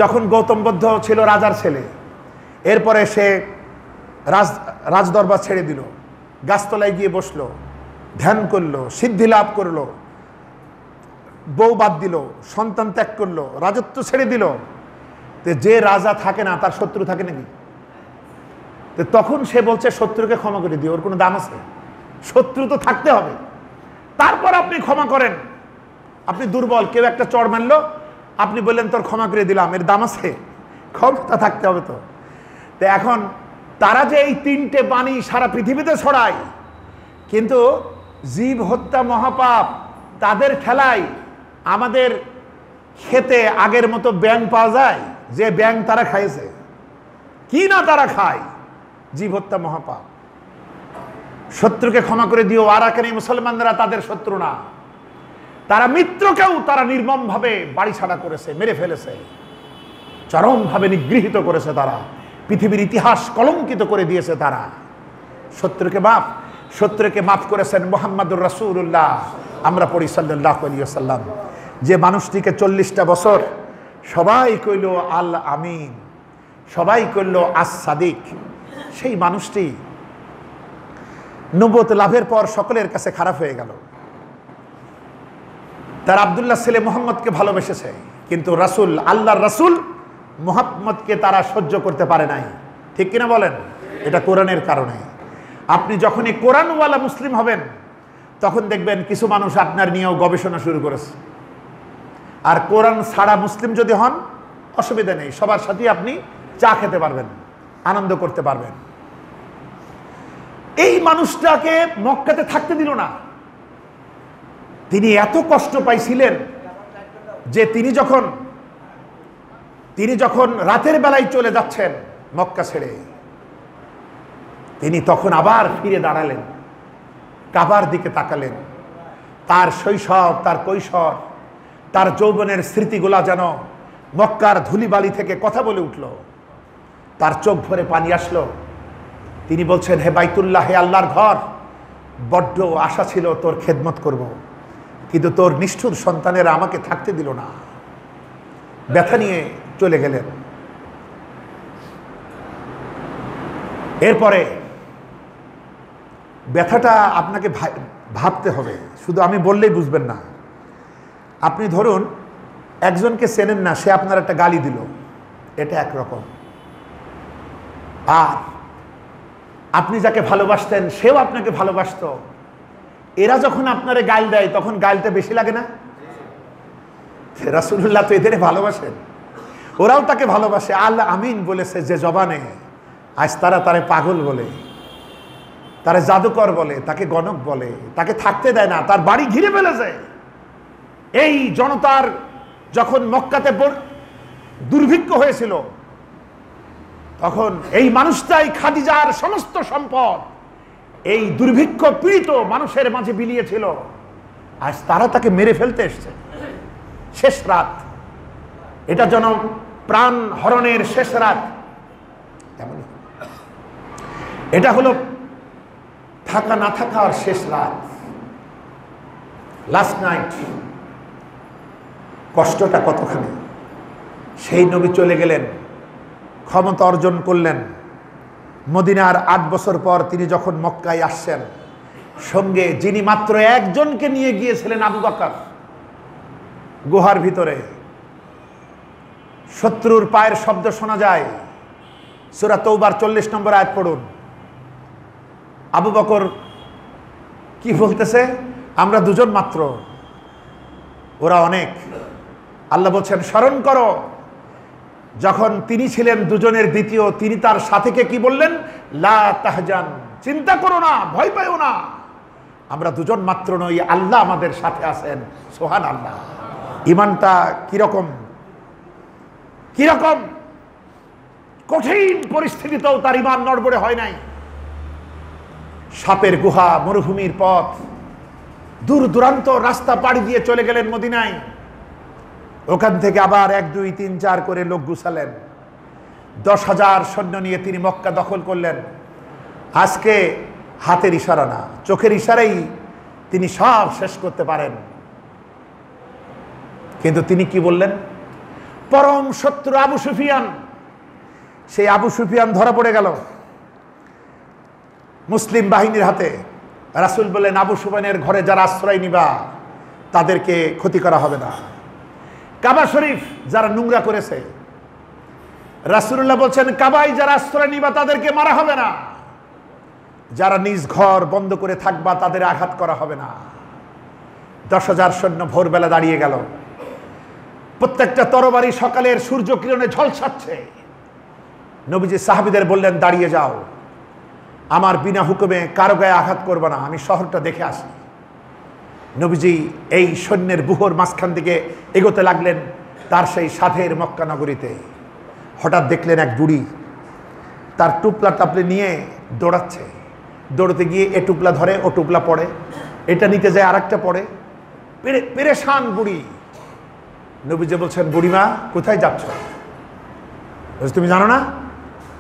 যখন গৌতম বুদ্ধ ছিল রাজার ছেলে। এরপরে সে রাজদরবার ছেড়ে দিল, গাছতলায় গিয়ে বসলো, ধ্যান করলো, সিদ্ধি লাভ করলো, বউ বাদ দিল, সন্তান ত্যাগ করলো, রাজত্ব ছেড়ে দিল। যে রাজা থাকে না, তার শত্রু থাকে নাকি? তখন সে বলছে শত্রুকে ক্ষমা করে দিও। ওর কোনো দাম আছে? শত্রু তো থাকতে হবে, তারপর আপনি ক্ষমা করেন। আপনি দুর্বল, কেউ একটা চড় মারলো, আপনি বললেন তোর ক্ষমা করে দিলাম, এর দাম আছে? ক্ষমতা থাকতে হবে তো। এখন তারা যে এই তিনটে বাণী সারা পৃথিবীতে ছড়ায়, কিন্তু জীব হত্যা মহাপাপ, তাদের খেলায় আমাদের খেতে আগের মতো ব্যাং পাওয়া যায়? যে ব্যাং তারা খাইছে কি না, তারা খায় জীব হত্যা মহাপাপ। শত্রুকে ক্ষমা করে দিও। আরাকানি মুসলমানরা তাদের শত্রু না, তারা মিত্রকেও তারা নির্মমভাবে বাড়ি ছাড়া করেছে, মেরে ফেলেছে, চরমভাবে নিগৃহীত করেছে। তারা পৃথিবীর ইতিহাস কলঙ্কিত করে দিয়েছে। তারা শত্রুকে মাফ করেছেন মুহাম্মাদুর রাসূলুল্লাহ। আমরা পড়ি সাল্লাল্লাহু আলাইহি ওয়াসাল্লাম, যে মানুষটিকে 40টা বছর সবাই কইল আল আমিন, সবাই কইল আস সাদিক, সেই মানুষটি নবুয়ত লাভের পর সকলের কাছে খারাপ হয়ে গেল। তার আব্দুল্লাহ ছেলে মুহাম্মদকে ভালোবেসেছে, কিন্তু রাসূল, আল্লাহর রাসূল মুহাম্মদকে তারা সহ্য করতে পারে নাই। ঠিক কিনা বলেন? এটা কোরআনের কারণে। আপনি যখনই কোরআনওয়ালা মুসলিম হবেন, তখন দেখবেন কিছু মানুষ আপনার নিয়েও গবেষণা শুরু করেছে। আর কোরআন ছাড়া মুসলিম যদি হন, অসুবিধা নেই, সবার সাথে আপনি চা খেতে পারবেন, আনন্দ করতে পারবেন। এই মানুষটাকে মক্কাতে থাকতে দিল না। তিনি এত কষ্ট পাইছিলেন যে তিনি যখন রাতের বেলায় চলে যাচ্ছেন মক্কা ছেড়ে, তিনি তখন আবার ফিরে দাঁড়ালেন, কাবার দিকে তাকালেন। তার শৈশব, তার কৈশোর, তার যৌবনের স্মৃতিগুলা যেন মক্কার ধুলিবালি থেকে কথা বলে উঠল। তার চোখ ভরে পানি আসলো। তিনি বলছেন, হে বাইতুল্লাহ, হে আল্লাহর ঘর, বড্ড আশা ছিল তোর খেদমত করব, কিন্তু তোর নিষ্ঠুর সন্তানেরা আমাকে থাকতে দিল না। ব্যথা নিয়ে চলে গেলেন। এরপরে ব্যথাটা আপনাকে ভাবতে হবে, শুধু আমি বললেই বুঝবেন না। আপনি ধরুন একজনকে চেনেন না, সে আপনার একটা গালি দিল, এটা একরকম। আর আপনি যাকে ভালোবাসতেন সেও আপনাকে ভালোবাসত, এরা যখন আপনারে গাল দেয় তখন গালটা বেশি লাগে না? রাসূলুল্লাহ তো এদের ভালোবাসেন, ওরাও তাকে ভালোবাসে। আল্লাহ আমিন বলেছে যে জবানে, আজ তারা তারে পাগল বলে, তারা জাদুকর বলে, তাকে গণক বলে, তাকে থাকতে দেয় না, তার বাড়ি ঘিরে ফেলেছে। এই জনতার যখন মক্কাতে দুর্ভিক্ষ হয়েছিল, তখন এই মানুষটাই খাদিজার সমস্ত সম্পদ এই দুর্ভিক্ষ পীড়িত মানুষের মাঝে বিলিয়েছিল। আজ তারা তাকে মেরে ফেলতে এসছে। শেষ রাত, এটা যেন প্রাণ হরণের শেষ রাত। এটা হলো থাকা না থাকার শেষ রাত, লাস্ট নাইট। কষ্টটা কতখানি! সেই নবী চলে গেলেন, ক্ষমতা অর্জন করলেন। মদিনার 8 বছর পর তিনি যখন মক্কায় আসছেন, সঙ্গে যিনি মাত্র একজনকে নিয়ে গিয়েছিলেন, আবু বকর, গুহার ভিতরে শত্রুর পায়ের শব্দ শোনা যায়। সূরা তওবার 40 নম্বর আয়াত পড়ুন। আবু বকর কি বলতেছে? আমরা দুজন মাত্র, ওরা অনেক। আল্লাহ বলছেন, স্মরণ করো যখন তিনি ছিলেন দুজনের দ্বিতীয়, তিনি তার সাথীকে কি বললেন? লা তাহজান, চিন্তা করো না, ভয় পাইও না, আমরা দুজন মাত্র নই, আল্লাহ আমাদের সাথে আছেন। সুবহানাল্লাহ। ঈমানটা কিরকম কিরকম কঠিন পরিস্থিতিতেও তার ঈমান নড়বড়ে হয় নাই। সাপের গুহা, মরুভূমির পথ, দূর দূরান্ত রাস্তা পাড়ি দিয়ে চলে গেলেন মদিনায়। ওখান থেকে আবার 1 2 3 4 করে লোক গুছালেন। 10,000 সৈন্য নিয়ে তিনি মক্কা দখল করলেন। আজকে হাতের ইশারা না, চোখের ইশারাই তিনি সব শেষ করতে পারেন। কিন্তু তিনি কি বললেন? পরম শত্রু আবু সুফিয়ান, সেই আবু সুফিয়ান ধরা পড়ে গেল মুসলিম বাহিনীর হাতে। রাসূল বললেন, আবু সুফিয়ানের ঘরে যারা আশ্রয় নিবা তাদেরকে ক্ষতি করা হবে না। কাবা শরীফ যারা নোংরা করেছে, রাসূলুল্লাহ বলছেন, কাবায় যারা আশ্রয় নিবা তাদেরকে মারা হবে না। যারা নিজ ঘর বন্ধ করে থাকবা তাদের আঘাত করা হবে না। 10,000 সৈন্য ভোরবেলা দাঁড়িয়ে গেল। প্রত্যেকটা তরবারি সকালের সূর্য কিরণে ঝলসাচ্ছে। নবীজি সাহাবীদের বললেন, দাঁড়িয়ে যাও, আমার বিনা হুকুমে কারো গায়ে আঘাত করবে না, আমি শহরটা দেখে আসি। নবীজি এই সৈন্যের বুহর মাঝখান দিকে এগোতে লাগলেন তার সেই সাধের মক্কা নগরীতে। হঠাৎ দেখলেন এক বুড়ি তার টুপলা টাপলে নিয়ে দৌড়াচ্ছে। দৌড়তে গিয়ে এ টুপলা ধরে, ও টুপলা পড়ে, এটা নিতে যায় আরেকটা পড়ে, পেরেশান বুড়ি। নবীজি বলছেন, বুড়িমা কোথায় যাচ্ছ? তুমি জানো না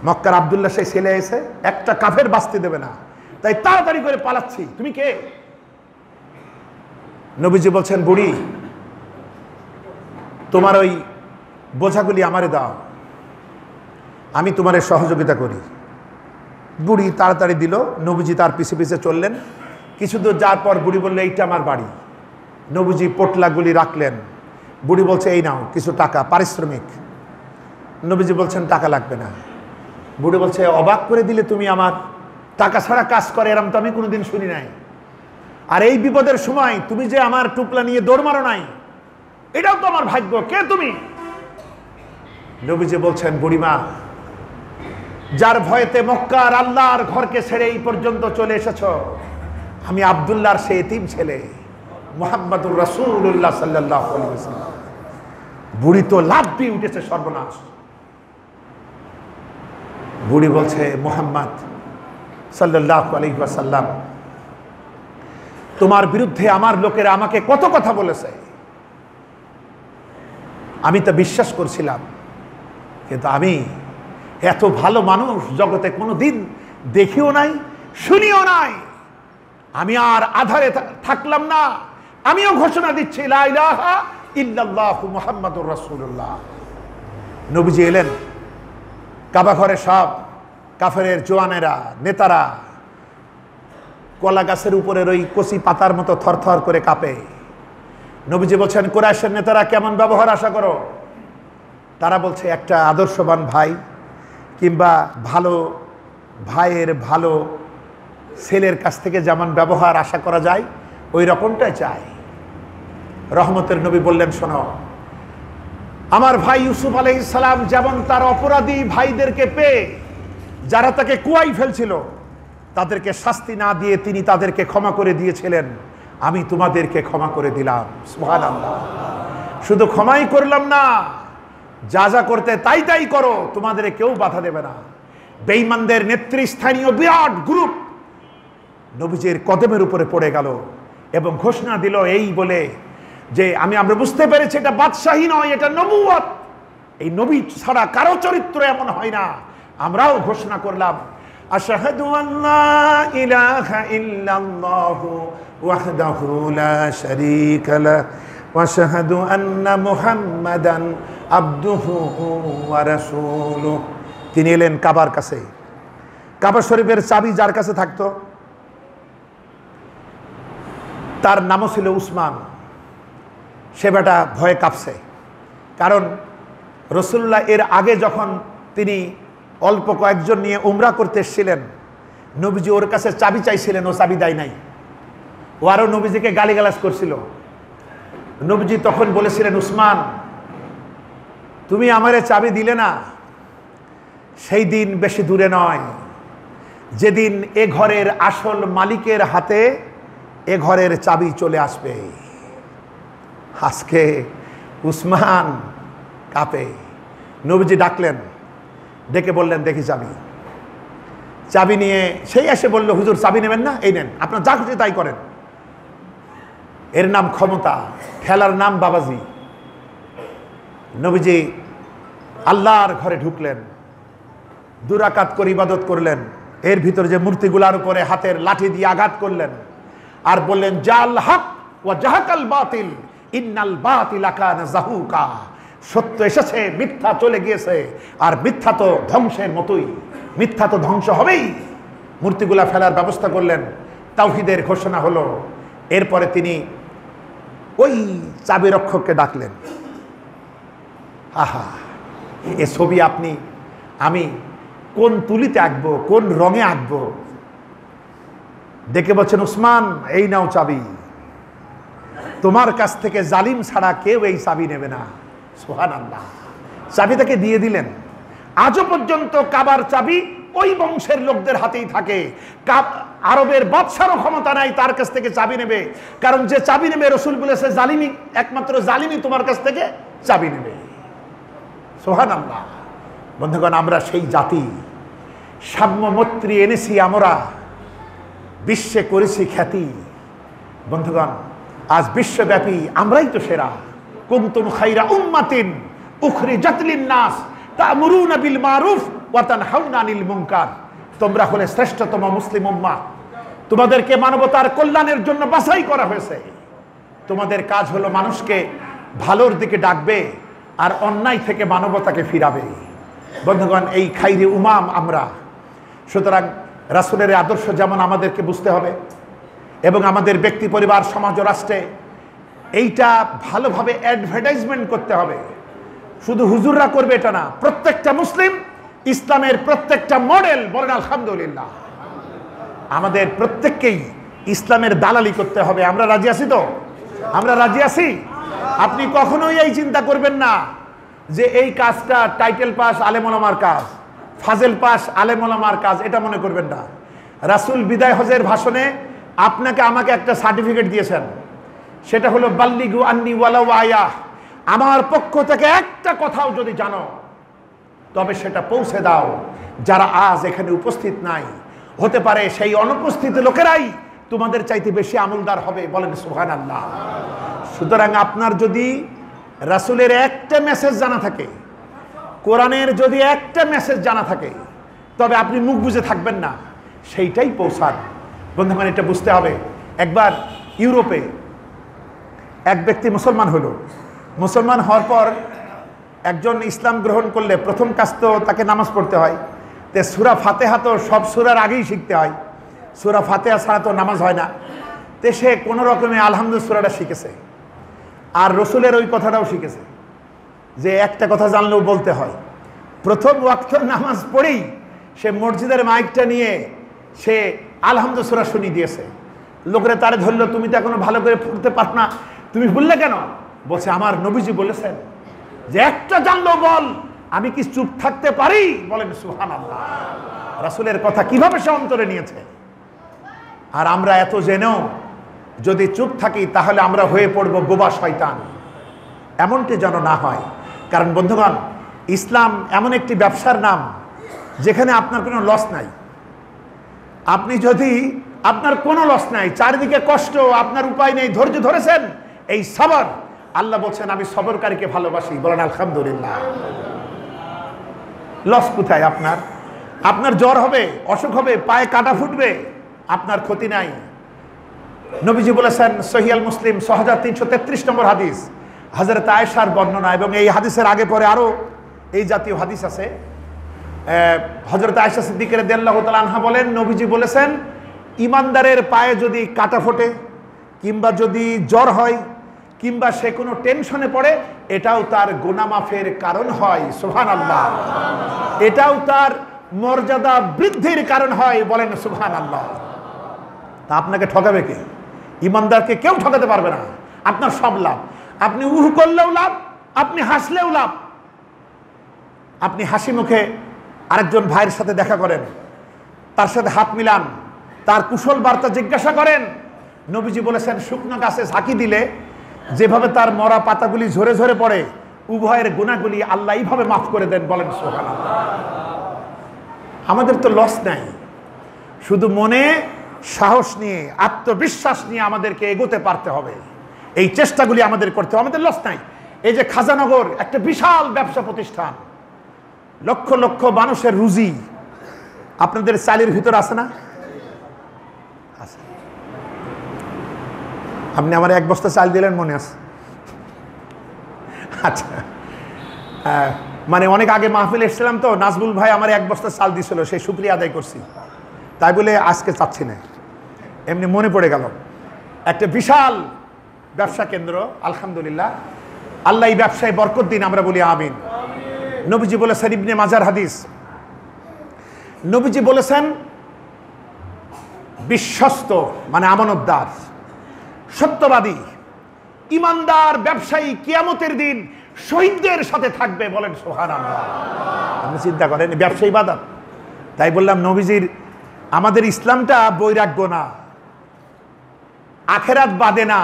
মক্কার আব্দুল্লাহ সেই ছেলে এসে একটা কাফের বাঁচতে দেবে না, তাই তাড়াতাড়ি করে পালাচ্ছি, তুমি কে? নবীজি বলছেন, বুড়ি তোমার ওই বোঝাগুলি আমারে দাও, আমি তোমার সহযোগিতা করি। বুড়ি তাড়াতাড়ি দিল। নবীজি তার পিছে পিছে চললেন। কিছু দূর যাওয়ার পর বুড়ি বললে, এইটা আমার বাড়ি। নবীজি পোটলাগুলি রাখলেন। বুড়ি বলছে, এই নাও কিছু টাকা পারিশ্রমিক। নবীজি বলছেন, টাকা লাগবে না। বুড়ি বলছে, অবাক করে দিলে তুমি, আমার টাকা ছাড়া কাজ করে এরম তো আমি কোনোদিন শুনি নাই। আর এই বিপদের সময় তুমি যে আমার টুপলা নিয়ে দৌড় মারো নাই, এটাও তো আমার ভাগ্য। কে তুমি? নবীজি বলছেন, বুড়িমা, যার ভয়েতে মক্কার আল্লাহর ঘরকে ছেড়ে এই পর্যন্ত চলে এসেছ, আমি আব্দুল্লাহর সেই এতিম ছেলে মুহাম্মদুর রাসূলুল্লাহ সাল্লাল্লাহু আলাইহি ওয়াসাল্লাম। বুড়ি তো লাফ দিয়ে উঠেছে, সর্বনাশ। বুড়ি বলছে, মুহাম্মদ সাল্লাল্লাহু আলাইহি ওয়াসাল্লাম, তোমার বিরুদ্ধে আমার লোকেরা আমাকে কত কথা বলেছে, আমি তো বিশ্বাস করছিলাম, কিন্তু আমি এত ভালো মানুষ জগতে কোনোদিন দেখিও নাই, শুনিও নাই। আমি আর আধারে থাকলাম না, আমিও ঘোষণা দিচ্ছি, লা ইলাহা ইল্লাল্লাহু মুহাম্মাদুর রাসূলুল্লাহ। নবীজি এলেন, কাবা ঘরে সব কাফেরের জওয়ানেরা, নেতারা কলা গাছের উপরের ওই কচি পাতার মতো থরথর করে কাঁপে। নবীজি বলছেন, কুরাইশের নেতারা কেমন ব্যবহার আশা করো? তারা বলছে, একটা আদর্শবান ভাই কিংবা ভালো ভাইয়ের ভালো ছেলের কাছ থেকে যেমন ব্যবহার আশা করা যায় ওই রকমটাই চাই। রহমতের নবী বললেন, শোনো, আমার ভাই ইউসুফ আলাইহিস সালাম যেমন তার অপরাধী ভাইদেরকে পেয়ে যারা তাকে কুয়াই ফেলছিল তাদেরকে শাস্তি না দিয়ে তিনি তাদেরকে ক্ষমা করে দিয়েছিলেন, আমি তোমাদেরকে ক্ষমা করে দিলাম। সুবহানাল্লাহ। শুধু ক্ষমাই করলাম না, যা যা করতে তাই তাই করো, তোমাদের কেউ বাধা দেবে না। বেঈমানদের নেতৃস্থানীয় বিরাট গ্রুপ নবীজির কদমের উপরে পড়ে গেল এবং ঘোষণা দিল এই বলে যে আমরা বুঝতে পেরেছি এটা বাদশাহী নয়, এটা নবুয়ত। এই নবী ছাড়া কারো চরিত্র এমন হয় না। আমরাও ঘোষণা করলাম, আশহাদু আল্লা ইলাহা ইল্লাল্লাহু ওয়াহদাহু লা শারীকা লাহু ওয়া আশহাদু আন্না মুহাম্মাদান আবদুহু ওয়া রাসূলুহু। তিনি এলেন কাবার কাছে। কাবা শরীফের চাবি যার কাছে থাকতো তার নামও ছিল উসমান। সে বেটা ভয়ে কাঁপছে, কারণ রাসূলুল্লাহ এর আগে যখন তিনি অল্প কয়েকজন নিয়ে উমরা করতে এসেছিলেন, নবীজি ওর কাছে চাবি চাইছিলেন, ও চাবি দেয় নাই। ও আরও নবীজিকে গালিগালাজ করছিল। নবীজি তখন বলেছিলেন, উসমান, তুমি আমারে চাবি দিলে না, সেই দিন বেশি দূরে নয় যেদিন এ ঘরের আসল মালিকের হাতে এ ঘরের চাবি চলে আসবে। আজকে উসমান কাঁপে। নবীজি ডাকলেন, ডেকে বললেন, দেখি চাবি। চাবি নিয়ে সেই এসে বলল, হুজুর চাবি নেবেন না? এই নেন, আপনার যা খুশি তাই করেন। এর নাম ক্ষমতা, খেলার নাম বাবাজি। নবীজি আল্লাহর ঘরে ঢুকলেন, 2 রাকাত করে ইবাদত করলেন। এর ভিতরে যে মূর্তিগুলার উপরে হাতের লাঠি দিয়ে আঘাত করলেন আর বললেন, জাল হক ওয়া জাহাকাল বাতিল ইন্নাল বাতিলা কানা যাহুকা। সত্য এসেছে, মিথ্যা চলে গিয়েছে, আর মিথ্যা তো ধ্বংসের মতোই, মিথ্যা তো ধ্বংস হবেই। মূর্তিগুলা ফেলার ব্যবস্থা করলেন, তাওহীদের ঘোষণা হলো। এরপরে তিনি ওই চাবি রক্ষককে ডাকলেন। আহা, এ ছবি আপনি আমি কোন তুলিতে আঁকবো, কোন রঙে আঁকবো? ডেকে বলছেন, উসমান, এই নাও চাবি। তোমার কাছ থেকে জালিম ছাড়া কেউ এই চাবি নেবে না। সুবহানাল্লাহ। চাবি তাকে দিয়ে দিলেন। আজও পর্যন্ত কাবার চাবি ওই বংশের লোকদের হাতেই থাকে। আরবের বাদশারও ক্ষমতা নাই তার কাছ থেকে চাবি নেবে, কারণ যে চাবি নেবে, রাসূল বলেছে, জালিমি, একমাত্র জালিমি তোমার কাছ থেকে চাবি নেবে। সুবহানাল্লাহ। বন্ধুগণ, আমরা সেই জাতি, সাম্যমৈত্রী এনেছি আমরা, বিশ্বে করেছি খ্যাতি। বন্ধুগণ, আজ বিশ্বব্যাপী আমরাই তো সেরা। কুনতুম খায়রা উম্মাতিন উখরিজাত লিন-নাস তা'মুরুনা বিল মারুফ ওয়া তানহাউনা আনিল মুনকার। তোমরা হলে শ্রেষ্ঠতম মুসলিম উম্মাহ। তোমাদেরকে মানবতার কল্যাণের জন্য বাছাই করা হয়েছে। তোমাদের কাজ হলো মানুষকে ভালোর দিকে ডাকবে আর অন্যায় থেকে মানবতাকে ফিরাবে। বন্ধুগণ, এই খাইরে উমাম আমরা। সুতরাং রাসূলের আদর্শ যেমন আমাদেরকে বুঝতে হবে এবং আমাদের ব্যক্তি, পরিবার, সমাজ ও রাষ্ট্রে এইটা ভালোভাবে অ্যাডভার্টাইজমেন্ট করতে হবে। শুধু হুজুররা করবে এটা না, প্রত্যেকটা মুসলিম ইসলামের প্রত্যেকটা মডেল, বলেন আলহামদুলিল্লাহ। আমাদের প্রত্যেককেই ইসলামের দালালি করতে হবে। আমরা রাজি আছি তো? আমরা রাজি আছি। আপনি কখনোই এই চিন্তা করবেন না যে এই কাজটা টাইটেল পাস আলেম ওলামার কাজ, ফাজেল পাস আলেম ওলামার কাজ, এটা মনে করবেন না। রাসূল বিদায় হজের ভাষণে আপনাকে আমাকে একটা সার্টিফিকেট দিয়েছেন, সেটা হলো বাল্লিগু আন্নি ওয়ালাউ আয়া, আমার পক্ষ থেকে একটা কথাও যদি জানো তবে সেটা পৌঁছে দাও। যারা আজ এখানে উপস্থিত নাই, হতে পারে সেই অনুপস্থিত লোকেরাই তোমাদের চাইতে বেশি আমলদার হবে, বলেন সুবহানাল্লাহ। সুতরাং আপনার যদি রাসূলের একটা মেসেজ জানা থাকে, কোরআনের যদি একটা মেসেজ জানা থাকে, তবে আপনি মুখ বুজে থাকবেন না, সেইটাই পৌঁছান। বন্ধুগণ, এটা বুঝতে হবে। একবার ইউরোপে এক ব্যক্তি মুসলমান হলো। মুসলমান হওয়ার পর একজন ইসলাম গ্রহণ করলে প্রথম কাজ তো তাকে নামাজ পড়তে হয়। তে সূরা ফাতিহা তো সব সূরার আগেই শিখতে হয়, সূরা ফাতিহা ছাড়া তো নামাজ হয় না। তে সে কোনো রকমে আলহামদুলিল্লাহ সূরাটা শিখেছে, আর রসুলের ওই কথাটাও শিখেছে যে একটা কথা জানলেও বলতে হয়। প্রথম ওয়াক্ত নামাজ পড়েই সে মসজিদের মাইকটা নিয়ে সে আলহামদুলিল্লাহ সূরা শুনিয়ে দিয়েছে। লোকেরা তারে ধরলো, তুমি তো এখনো ভালো করে পড়তে পার না, তুমি বললে কেন? বলছে, আমার নবীজি বলেছেন যে একটা জানলেও বল, আমি কি চুপ থাকতে পারি? বলেন সুবহানাল্লাহ। রাসূলের কথা কিভাবে সে অন্তরে নিয়েছে। আর আমরা এত জেনেও যদি চুপ থাকি তাহলে আমরা হয়ে পড়ব বোবা শয়তান। এমনটি যেন না হয়। কারণ বন্ধুগণ, ইসলাম এমন একটি ব্যবসার নাম যেখানে আপনার কোনো লস নাই। আপনি যদি আপনার কোনো লস নাই, চারিদিকে কষ্ট, আপনার উপায় নেই, ধৈর্য ধরেছেন, এই সবর, আল্লাহ বলছেন আমি সবরকারীকে ভালোবাসি, বলেন আলহামদুলিল্লাহ। লস কোথায় আপনার? আপনার জ্বর হবে, অসুখ হবে, পায়ে কাটা ফুটবে, আপনার ক্ষতি নাই। নবীজি বলেছেন, সহিহ মুসলিম 6333 নম্বর হাদিস, হযরত আয়েশার বর্ণনা, এবং এই হাদিসের আগে পরে আরো এই জাতীয় হাদিস আছে। হযরত আয়েশা সিদ্দিকা রাদিয়াল্লাহু তাআলা আনহা বলেন, নবীজি বলেছেন, ইমানদারের পায়ে যদি কাটা ফোটে, কিংবা যদি জ্বর হয়, কিংবা সে কোনো টেনশনে পড়ে, এটাও তার গুনাহ মাফের কারণ হয়। সুবহানাল্লাহ। এটাও তার মর্যাদা বৃদ্ধির কারণ হয়, বলেন সুবহানাল্লাহ। তা আপনাকে ঠকাবে কে? ইমানদারকে কেউ ঠকাতে পারবে না। আপনার সব লাভ। আপনি উহু করলেও লাভ, আপনি হাসলেও লাভ। আপনি হাসি মুখে আরেকজন ভাইয়ের সাথে দেখা করেন, তার সাথে হাত মিলান, তার কুশল বার্তা জিজ্ঞাসা করেন। নবীজি বলেছেন, শুকনো গাছে ঝাঁকি দিলে যেভাবে তার মরা পাতাগুলি ঝরে ঝরে পড়ে, উভয়ের গুনাহগুলি আল্লাহ এইভাবে মাফ করে দেন, বলেন সুবহানাল্লাহ। আমাদের তো লস নাই, শুধু মনে সাহস নিয়ে, আত্মবিশ্বাস নিয়ে আমাদেরকে এগোতে পারতে হবে। এই চেষ্টাগুলি আমাদের করতে হবে, আমাদের লস নাই। এই যে খাজানগর একটা বিশাল ব্যবসা প্রতিষ্ঠান, লক্ষ লক্ষ মানুষের রুজি আপনাদের চালের ভিতর আছে না? আছে। আপনি আমার এক বস্তা চাল দিলেন, মনে আছে? আচ্ছা, মানে অনেক আগে মাহফিল এসেছিলাম তো, নাজবুল ভাই আমার এক বস্তা চাল দিয়েছিল, সেই শুকরিয়া আদায় করছি, তাই বলে আজকে চাচ্ছি না, এমনি মনে পড়ে গেল। একটা বিশাল ব্যবসা কেন্দ্র, আলহামদুলিল্লাহ। আল্লাহ এই ব্যবসায় বরকত দিন, আমরা বলি আমিন। নবীজি বলেছেন, ইবনে মাজার হাদিস, নবীজি বলেছেন, বিশ্বস্ত মানে আমানতদার, সত্যবাদী, ইমানদার ব্যবসায়ী কিয়ামতের দিন শহীদদের সাথে থাকবে, বলেন সুবহানাল্লাহ। আপনি চিন্তা করেন, ব্যবসা ইবাদত। তাই বললাম, নবীজির, আমাদের ইসলামটা বৈরাগ্য না, আখেরাত বাদে না।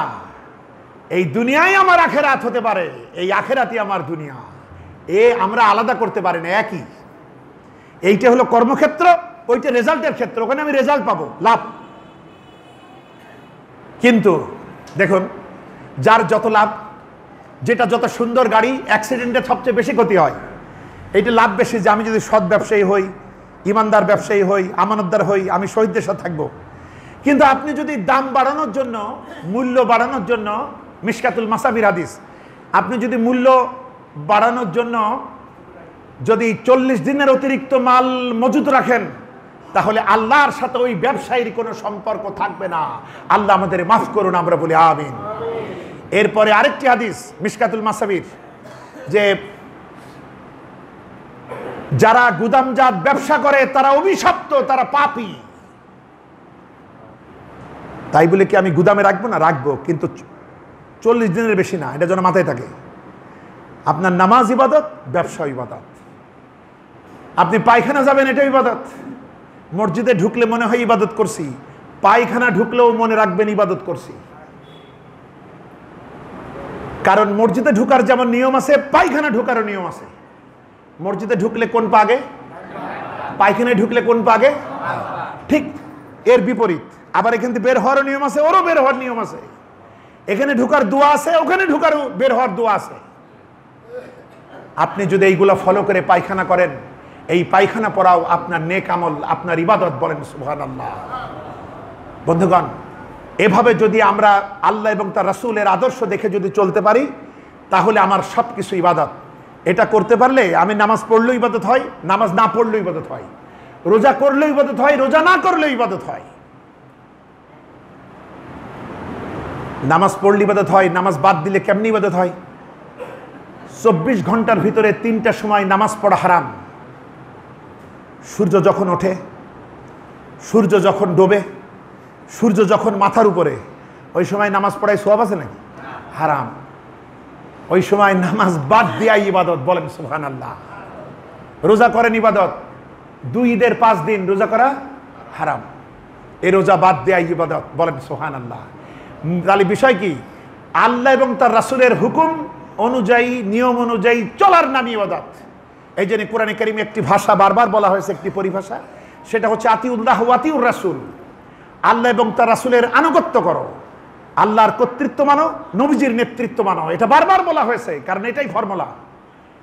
এই দুনিয়ায় আমার আখেরাত হতে পারে, এই আখেরাতই আমার দুনিয়া, আমরা আলাদা করতে পারি না, একই। এইটা হলো কর্মক্ষেত্র, ওইটা রেজাল্টের ক্ষেত্র, ওখানে আমি রেজাল্ট পাবো, লাভ। কিন্তু দেখুন, যার যত লাভ, যেটা যত সুন্দর গাড়ি, অ্যাক্সিডেন্টে সবচেয়ে বেশি ক্ষতি হয়। এইটা লাভ বেশি যে আমি যদি সৎ ব্যবসায়ী হই, ইমানদার ব্যবসায়ী হই, আমানতদার হই, আমি শহীদদের সাথে থাকবো। কিন্তু আপনি যদি দাম বাড়ানোর জন্য, মূল্য বাড়ানোর জন্য, মিশকাতুল মাসাবির হাদিস, আপনি যদি মূল্য বাড়ানোর জন্য যদি 40 দিনের অতিরিক্ত মাল মজুদ রাখেন, তাহলে আল্লাহর সাথে ওই ব্যবসায়ীর কোনো সম্পর্ক থাকবে না। আল্লাহ আমাদের মাফ করুন, আমরা বলি আমিন। এরপরে আরেকটি হাদিস মিশকাতুল মাসাবির, যে যারা গুদামজাত ব্যবসা করে তারা অভিশপ্ত, তারা পাপী। তাই বলে কি আমি গুদামে রাখবো না? রাখবো, কিন্তু 40 দিনের বেশি না, এটা যেন মাথায় থাকে। আপনার নামাজ ইবাদত, ব্যবসা ইবাদত। আপনি পায়খানা যাবেন, এটা ইবাদত। মসজিদে ঢুকলে মনে হয় ইবাদত করছি, পায়খানা ঢুকলেও মনে রাখবেন ইবাদত করছি। কারণ মসজিদে ঢুকার যেমন নিয়ম আছে, পায়খানা ঢুকারও নিয়ম আছে। মসজিদে ঢুকলে কোন পা আগে, পায়খানায় ঢুকলে কোন পা আগে, ঠিক এর বিপরীত। আবার এখান থেকে বের হওয়ার নিয়ম আছে, ওরও বের হওয়ার নিয়ম আছে। এখানে ঢুকার দোয়া আছে, ওখানে ঢুকার বের হওয়ার দোয়া আছে। আপনি যদি এইগুলা ফলো করে পায়খানা করেন, এই পায়খানা পড়াও আপনার নেক আমল, আপনার ইবাদত। বলেন সুবহানাল্লাহ। বন্ধুগণ, এভাবে যদি আমরা আল্লাহ এবং তার রাসূলের আদর্শ দেখে যদি চলতে পারি, তাহলে আমার সব কিছু ইবাদত। এটা করতে পারলে আমি নামাজ পড়লেও ইবাদত হয়, নামাজ না পড়লেও ইবাদত হয়, রোজা করলেও ইবাদত হয়, রোজা না করলেও ইবাদত হয়। নামাজ পড়লে ইবাদত হয়, নামাজ বাদ দিলে কেমনি ইবাদত হয়? 24 ঘন্টার ভিতরে 3টা সময় নামাজ পড়া হারাম। সূর্য যখন ওঠে, সূর্য যখন ডোবে, সূর্য যখন মাথার উপরে, ওই সময় নামাজ পড়ায় সওয়াব আছে নাকি? হারাম। ওই সময় নামাজ বাদ দেয়া ইবাদত। বলেন সুবহানাল্লাহ। রোজা করেন ইবাদত, 2 ঈদের 5 দিন রোজা করা হারাম। এই রোজা বাদ দেয়া ইবাদত। বলেন সুবহানাল্লাহ। তাহলে বিষয় কি? আল্লাহ এবং তার রাসূলের হুকুম অনুযায়ী, নিয়ম অনুযায়ী চলার নাম ইবাদত। এই জন্য কোরআনে কারিমে একটি ভাষা বারবার বলা হয়েছে, একটি পরিভাষা, সেটা হচ্ছে আতিউল্লাহ ওয়া আতিউর রাসূল। আল্লাহ এবং তার রাসূলের আনুগত্য করো, আল্লাহর কর্তৃত্ব মানো, নবীজির নেতৃত্ব মানো। এটা বারবার বলা হয়েছে, কারণ এটাই ফর্মুলা।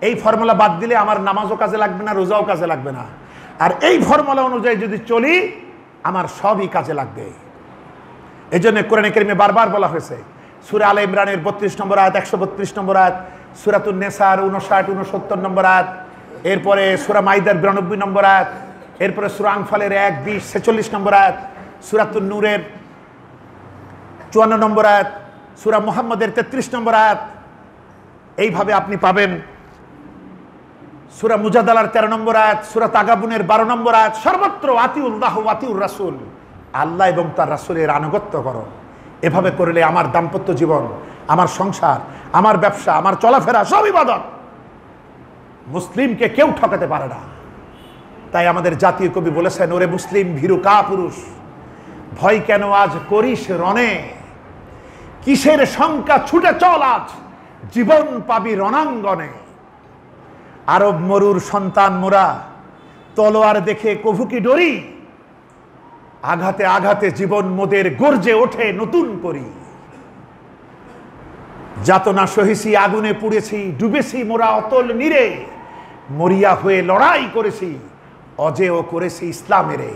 এই ফর্মুলা বাদ দিলে আমার নামাজও কাজে লাগবে না, রোজাও কাজে লাগবে না। আর এই ফর্মুলা অনুযায়ী যদি চলি, আমার সবই কাজে লাগবে। এই জন্য কোরআনে কারিমে বারবার বলা হয়েছে, সূরা আলে ইমরানের 32 নম্বর আয়াত, 132 নম্বর আয়াত, সূরাতুন নিসার 59, 69 নম্বর আয়াত, এরপরে সূরা মাইদার 92 নম্বর আয়াত, এরপরে সূরা আনফালের 1, 20, 46 নম্বর আয়াত, সূরাতুন নূরের 54 নম্বর আয়াত, সূরা মুহাম্মদের 33 নম্বর আয়াত। এইভাবে আপনি পাবেন সূরা মুজাদালার 13 নম্বর আয়াত, সূরা তাগাবুনের 12 নম্বর আয়াত। সর্বত্র আতিউল্লাহ ওয়া আতিউর রাসূল, আল্লাহ এবং তার রাসূলের আনুগত্য করো। এভাবে করলে আমার দাম্পত্য জীবন, আমার সংসার, আমার ব্যবসা, আমার চলাফেরা সব ইবাদত। মুসলিমকে কেউ ঠকাতে পারে না। তাই আমাদের জাতীয় কবি বলেছেন, ওরে মুসলিম ভীরু কা পুরুষ, ভয় কেন আজ করিস রণে, কিসের শঙ্কা ছুটে চল আজ, জীবন পাবি রণাঙ্গনে। আরব মরুর সন্তান মোরা, তলোয়ার দেখে কভু কি ডরি, আঘাতে আঘাতে জীবন মোদের গর্জে ওঠে নতুন করি। যাতনা সহিছি, আগুনে পুড়েছি, ডুবেছি মোরা অতল নীরে, মরিয়া হয়ে লড়াই করেছি, অজেয় করেছি ইসলামেরে।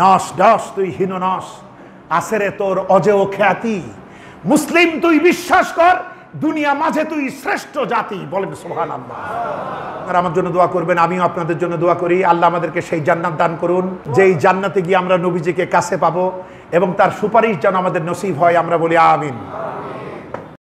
নস ডস তুই হীন নস, আসেরে তোর অজেয় খ্যাতি, মুসলিম তুই বিশ্বাস কর, দুনিয়া মাঝে তুই শ্রেষ্ঠ জাতি। বলেন সুবহানাল্লাহ। আপনারা আমার জন্য দোয়া করবেন, আমিও আপনাদের জন্য দোয়া করি। আল্লাহ আমাদেরকে সেই জান্নাত দান করুন, যেই জান্নাতে গিয়ে আমরা নবীজিকে কাছে পাবো, এবং তার সুপারিশ যেন আমাদের নসিব হয়। আমরা বলি আমিন।